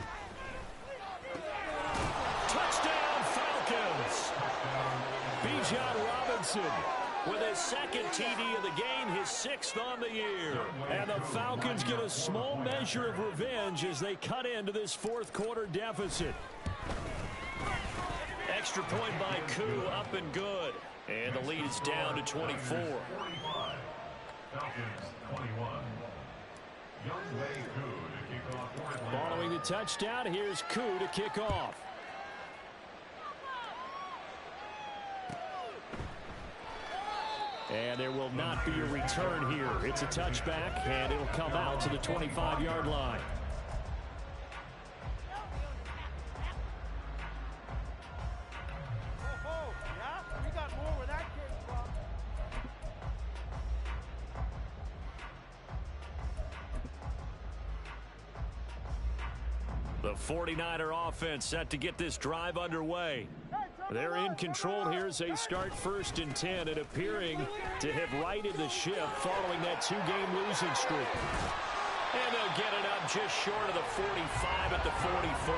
Touchdown Falcons! Bijan Robinson with his 2nd TD of the game, his 6th on the year. And the Falcons get a small measure of revenge as they cut into this 4th quarter deficit. Extra point by Koo, up and good. And the lead is down to 24. 45. Falcons 21. Younghoe Koo to kick off for Atlanta. Following the touchdown, here's Koo to kick off. And there will not be a return here. It's a touchback, and it'll come out to the 25-yard line. The 49er offense set to get this drive underway. They're in control here as they start 1st and 10 and appearing to have righted the ship following that 2-game losing streak. And they'll get it up just short of the 45 at the 44.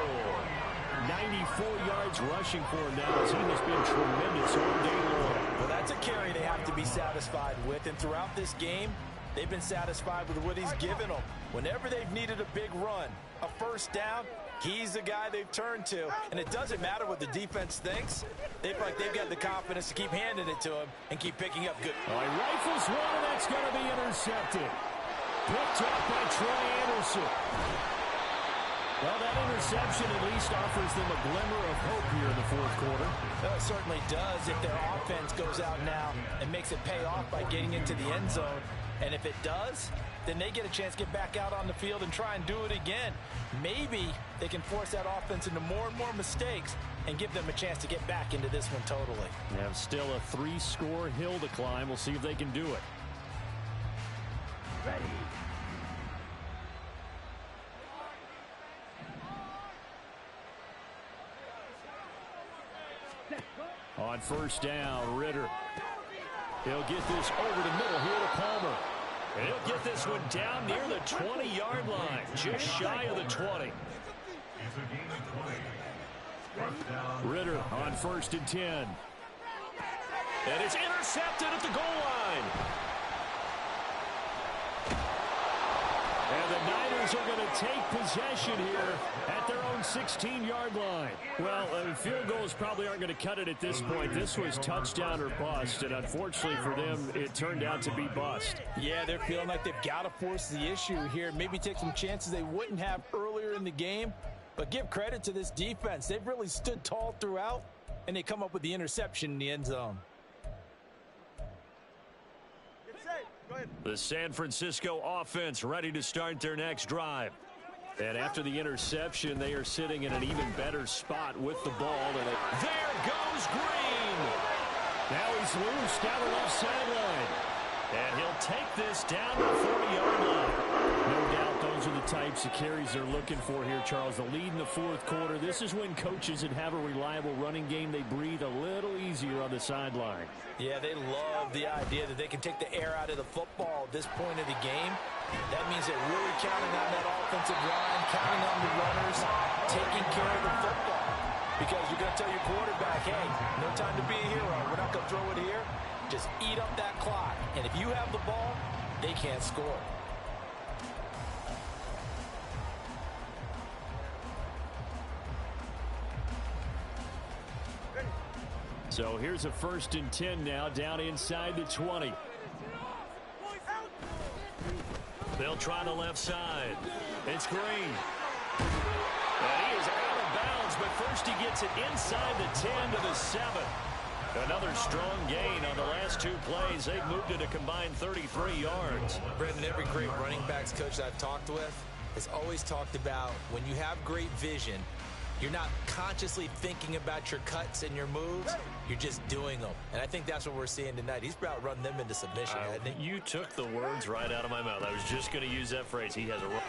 94 yards rushing for him now. His team has been tremendous all day long. Well, that's a carry they have to be satisfied with. And throughout this game, they've been satisfied with what he's given them. Whenever they've needed a big run, a first down, he's the guy they've turned to. And it doesn't matter what the defense thinks. They feel like they've got the confidence to keep handing it to him and keep picking up good. Oh, he rifles one, and that's going to be intercepted. Picked up by Troy Anderson. Well, that interception at least offers them a glimmer of hope here in the 4th quarter. It certainly does if their offense goes out now and makes it pay off by getting into the end zone. And if it does, then they get a chance to get back out on the field and try and do it again. Maybe they can force that offense into more and more mistakes and give them a chance to get back into this one totally. They have still a 3-score hill to climb. We'll see if they can do it. Ready. On first down, Ridder. He'll get this over the middle here to Palmer. And he'll get this one down near the 20-yard line, just shy of the 20. It's a game of 20. First down. Ridder on 1st and 10. And it's intercepted at the goal line. And the Niners are going to take possession here at their own 16-yard line. Well, field goals probably aren't going to cut it at this point. This was touchdown or bust, and unfortunately for them, it turned out to be bust. Yeah, they're feeling like they've got to force the issue here. Maybe take some chances they wouldn't have earlier in the game. But give credit to this defense. They've really stood tall throughout, and they come up with the interception in the end zone. Get safe. Go ahead. The San Francisco offense ready to start their next drive. And after the interception, they are sitting in an even better spot with the ball. And there goes Green. Now he's loose down the left sideline. And he'll take this down to the 40-yard line. No doubt those are the types of carries they're looking for here, Charles. The lead in the fourth quarter. This is when coaches that have a reliable running game, they breathe a little easier on the sideline. Yeah, they love the idea that they can take the air out of the football at this point of the game. That means they're really counting on that offensive line, counting on the runners, taking care of the football. Because you're going to tell your quarterback, hey, no time to be a hero. We're not going to throw it here. Just eat up that clock. And if you have the ball, they can't score. So here's a 1st and 10 now, down inside the 20. They'll try the left side. It's Green. And he is out of bounds, but first he gets it inside the 10 to the 7. Another strong gain on the last 2 plays. They've moved it a combined 33 yards. Brendan, every great running backs coach I've talked with has always talked about when you have great vision, you're not consciously thinking about your cuts and your moves. You're just doing them. And I think that's what we're seeing tonight. He's about to run them into submission, hasn't he? You took the words right out of my mouth. I was just going to use that phrase. He has a run.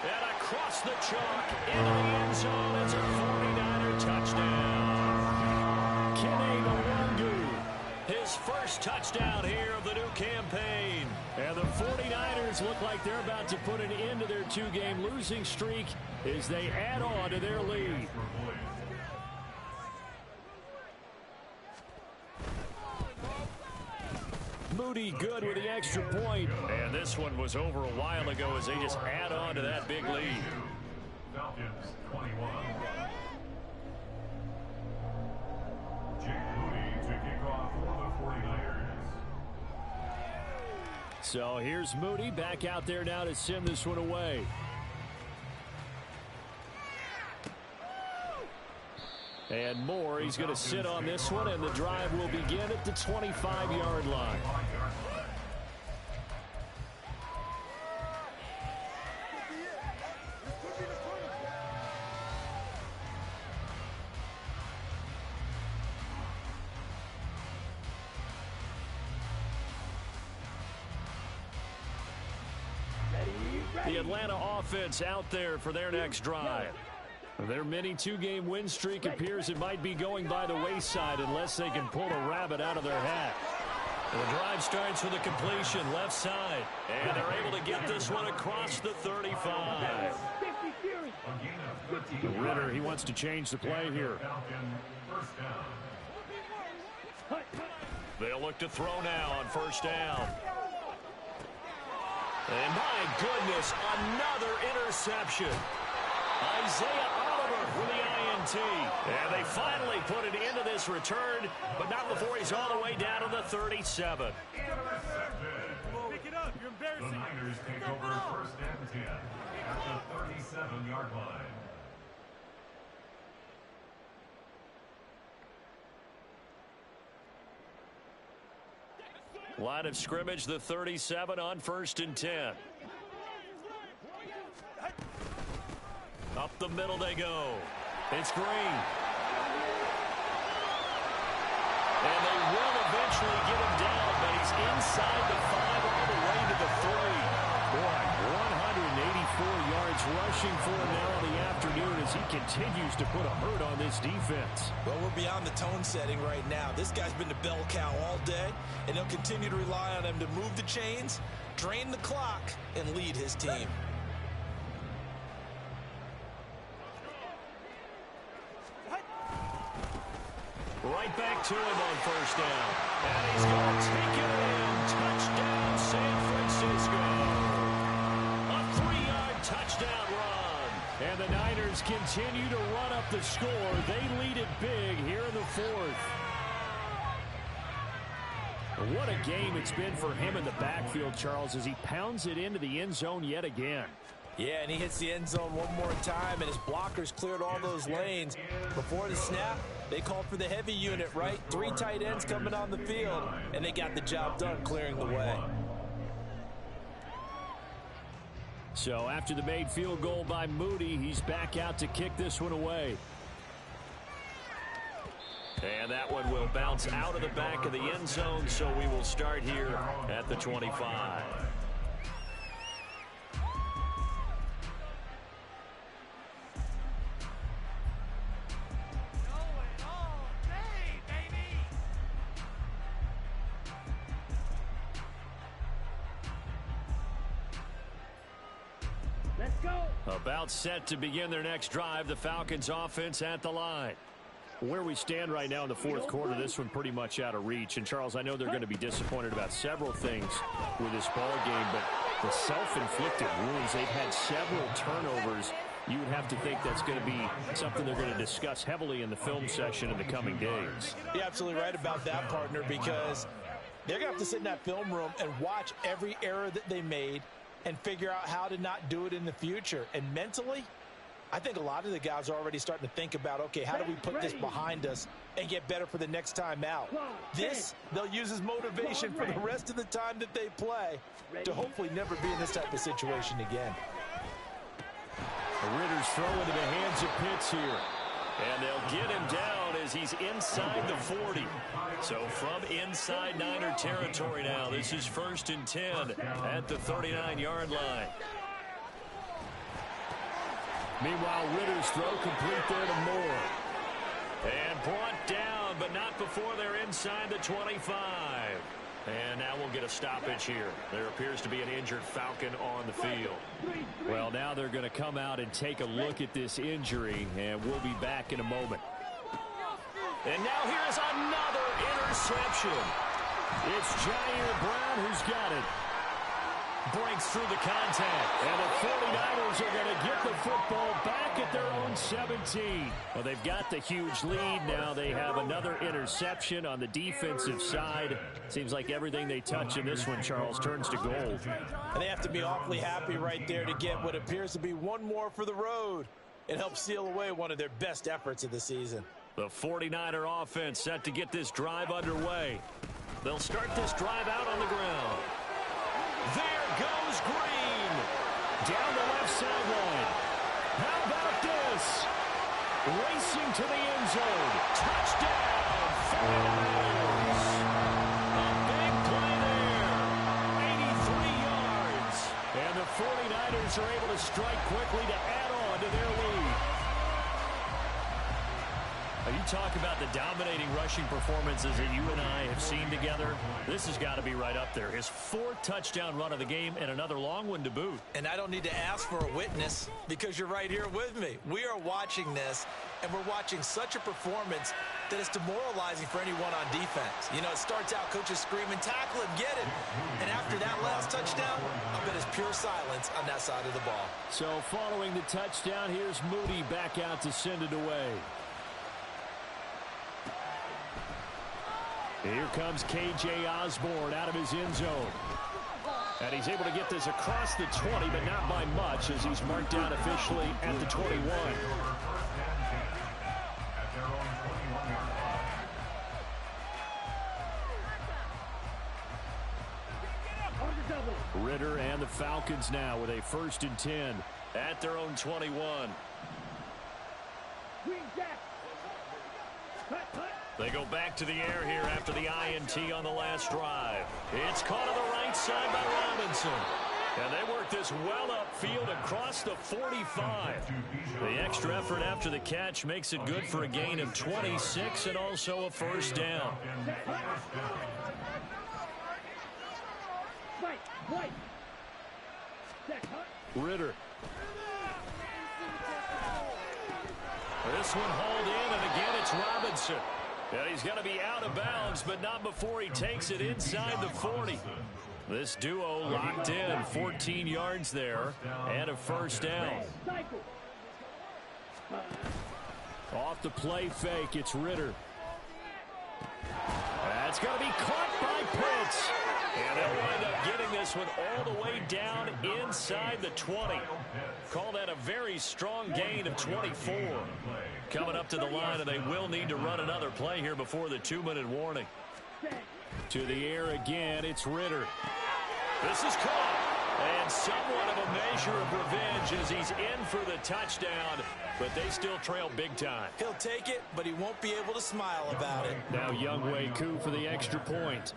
And across the chalk into the end zone. It's a 49er touchdown. Kenny Nwangwu, his first touchdown here of the new campaign. And the 49ers look like they're about to put an end to their 2-game losing streak as they add on to their lead. Moody good with the extra point. And this one was over a while ago as they just add on to that big lead. Falcons 21. Jake Moody to kick off for the 49ers. So here's Moody back out there now to send this one away. And Moore, he's going to sit on this one, and the drive will begin at the 25-yard line. The Atlanta offense out there for their next drive. Their mini 2-game win streak appears it might be going by the wayside unless they can pull a rabbit out of their hat. The drive starts with a completion left side, and they're able to get this one across the 35. Ritter, he wants to change the play here. They'll look to throw now on 1st down. And my goodness, another interception. Isaiah Oliver with the INT. And they finally put an end to this return, but not before he's all the way down to the 37. Pick it up. You're embarrassing. The Niners take over 1st and 10 at the 37-yard line. Line of scrimmage, the 37 on 1st and 10. Up the middle they go. It's Green. And they will eventually get him down, but he's inside the 5 all the way to the 3. Boy, 184 yards rushing for him now in the afternoon as he continues to put a hurt on this defense. Well, we're beyond the tone setting right now. This guy's been the bell cow all day, and they'll continue to rely on him to move the chains, drain the clock, and lead his team. Right back to him on 1st down. And he's going to take it in. Touchdown, San Francisco. A 3-yard touchdown run. And the Niners continue to run up the score. They lead it big here in the 4th. What a game it's been for him in the backfield, Charles, as he pounds it into the end zone yet again. Yeah, and he hits the end zone one more time, and his blockers cleared all those lanes. Before the snap, they called for the heavy unit, right? 3 tight ends coming on the field, and they got the job done clearing the way. So after the made field goal by Moody, he's back out to kick this one away. And that one will bounce out of the back of the end zone, so we will start here at the 25. Let's go. About set to begin their next drive, the Falcons offense at the line. Where we stand right now in the fourth quarter, this one pretty much out of reach. And, Charles, I know they're going to be disappointed about several things with this ball game, but the self-inflicted wounds, they've had several turnovers. You would have to think that's going to be something they're going to discuss heavily in the film session in the coming days. You're absolutely right about that, partner, because they're going to have to sit in that film room and watch every error that they made and figure out how to not do it in the future. And mentally, I think a lot of the guys are already starting to think about, okay, how do we put this behind us and get better for the next time out? This, they'll use as motivation for the rest of the time that they play to hopefully never be in this type of situation again. Ritter's throw into the hands of Pitts here. And they'll get him down as he's inside the 40. So from inside Niner territory now, this is 1st and 10 at the 39-yard line. Meanwhile, Ritter's throw complete there to Moore. And brought down, but not before they're inside the 25. And now we'll get a stoppage here. There appears to be an injured Falcon on the field. Well, now they're going to come out and take a look at this injury, and we'll be back in a moment. And now here's another interception. It's Jair Brown who's got it. Breaks through the contact. And the 49ers are going to get the football back at their own 17. Well, they've got the huge lead. Now they have another interception on the defensive side. Seems like everything they touch in this one, Charles, turns to gold. And they have to be awfully happy right there to get what appears to be one more for the road. It helps seal away one of their best efforts of the season. The 49er offense set to get this drive underway. They'll start this drive out on the ground. There goes Green. Down the left sideline. How about this? Racing to the end zone. Touchdown, 49ers. A big play there. 83 yards. And the 49ers are able to strike quickly to add on to their lead. You talk about the dominating rushing performances that you and I have seen together. This has got to be right up there. His 4th touchdown run of the game and another long one to boot. And I don't need to ask for a witness because you're right here with me. We are watching this, and we're watching such a performance that is demoralizing for anyone on defense. You know, it starts out coaches screaming, tackle him, get him. And after that last touchdown, I bet it's pure silence on that side of the ball. So following the touchdown, here's Moody back out to send it away. Here comes K.J. Osborne out of his end zone. And he's able to get this across the 20, but not by much as he's marked down officially at the 21. Ritter and the Falcons now with a 1st and 10 at their own 21. They go back to the air here after the INT on the last drive. It's caught on the right side by Robinson. And they work this well upfield across the 45. The extra effort after the catch makes it good for a gain of 26 and also a 1st down. Ritter. This one hauled in, and again it's Robinson. And he's going to be out of bounds, but not before he takes it inside the 40. This duo locked in, 14 yards there, and a 1st down. Off the play fake, it's Ritter. That's going to be caught by Pitts. And they'll wind up getting this one all the way down inside the 20. Call that a very strong gain of 24. Coming up to the line, and they will need to run another play here before the 2-minute warning. To the air again, it's Ritter. This is caught. And somewhat of a measure of revenge as he's in for the touchdown, but they still trail big time. He'll take it, but he won't be able to smile about it. Now Younghoe Koo for the extra point.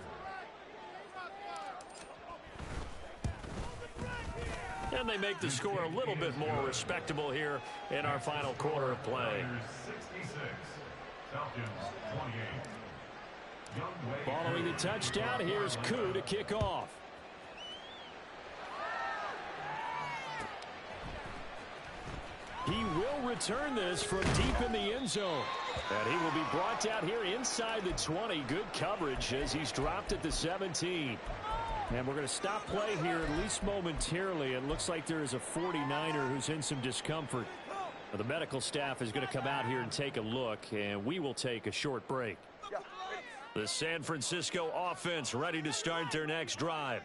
And they make the score a little bit more respectable here in our final quarter of play. 66, Falcons 28. Following the touchdown, here's Koo to kick off. He will return this from deep in the end zone. And he will be brought down here inside the 20. Good coverage as he's dropped at the 17. And we're going to stop play here at least momentarily. It looks like there is a 49er who's in some discomfort. The medical staff is going to come out here and take a look, and we will take a short break. The San Francisco offense ready to start their next drive.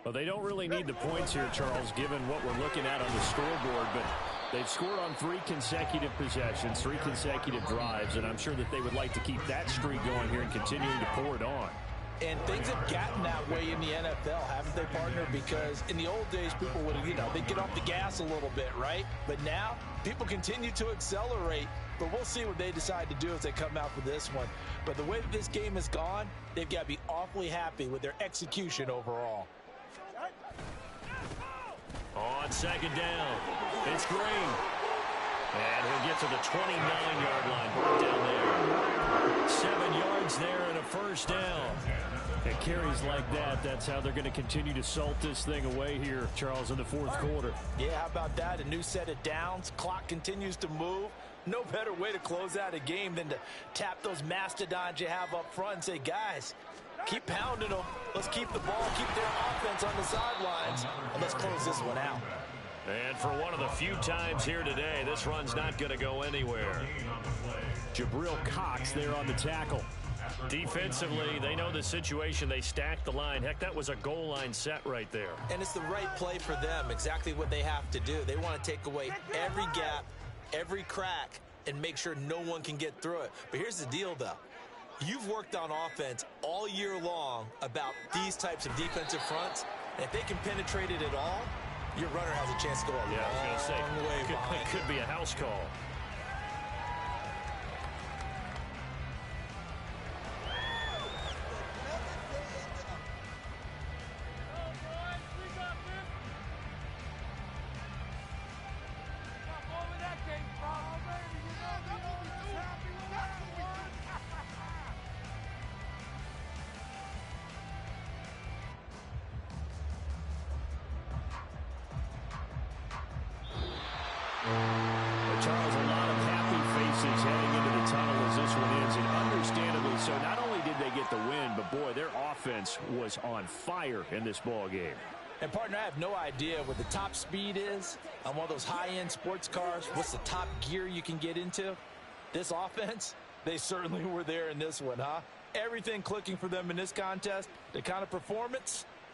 Well, they don't really need the points here, Charles, given what we're looking at on the scoreboard, but they've scored on 3 consecutive possessions, 3 consecutive drives, and I'm sure that they would like to keep that streak going here and continuing to pour it on. And things have gotten that way in the NFL, haven't they, partner? Because in the old days, people would, they'd get off the gas a little bit, right? But now, people continue to accelerate. But we'll see what they decide to do as they come out for this one. But the way that this game has gone, they've got to be awfully happy with their execution overall. On second down, it's Green. And he'll get to the 29-yard line. Brought down there. 7 yards there and a first down. And carries like that, that's how they're going to continue to salt this thing away here, Charles, in the fourth quarter. Yeah, how about that? A new set of downs. Clock continues to move. No better way to close out a game than to tap those mastodons you have up front and say, guys, keep pounding them. Let's keep the ball, keep their offense on the sidelines, and let's close this one out. And for one of the few times here today, this run's not going to go anywhere. Jabril Cox there on the tackle. Defensively, they know the situation. They stack the line. Heck, that was a goal line set right there. And it's the right play for them, exactly what they have to do. They want to take away every gap, every crack, and make sure no one can get through it. But here's the deal, though. You've worked on offense all year long about these types of defensive fronts, and if they can penetrate it at all, your runner has a chance to go a long way behind. It could be a house call. Charles, a lot of happy faces heading into the tunnel as this one ends, and understandably so. Not only did they get the win, but boy, their offense was on fire in this ball game. And partner, I have no idea what the top speed is on one of those high-end sports cars. What's the top gear you can get into? This offense, they certainly were there in this one, huh? Everything clicking for them in this contest. The kind of performance,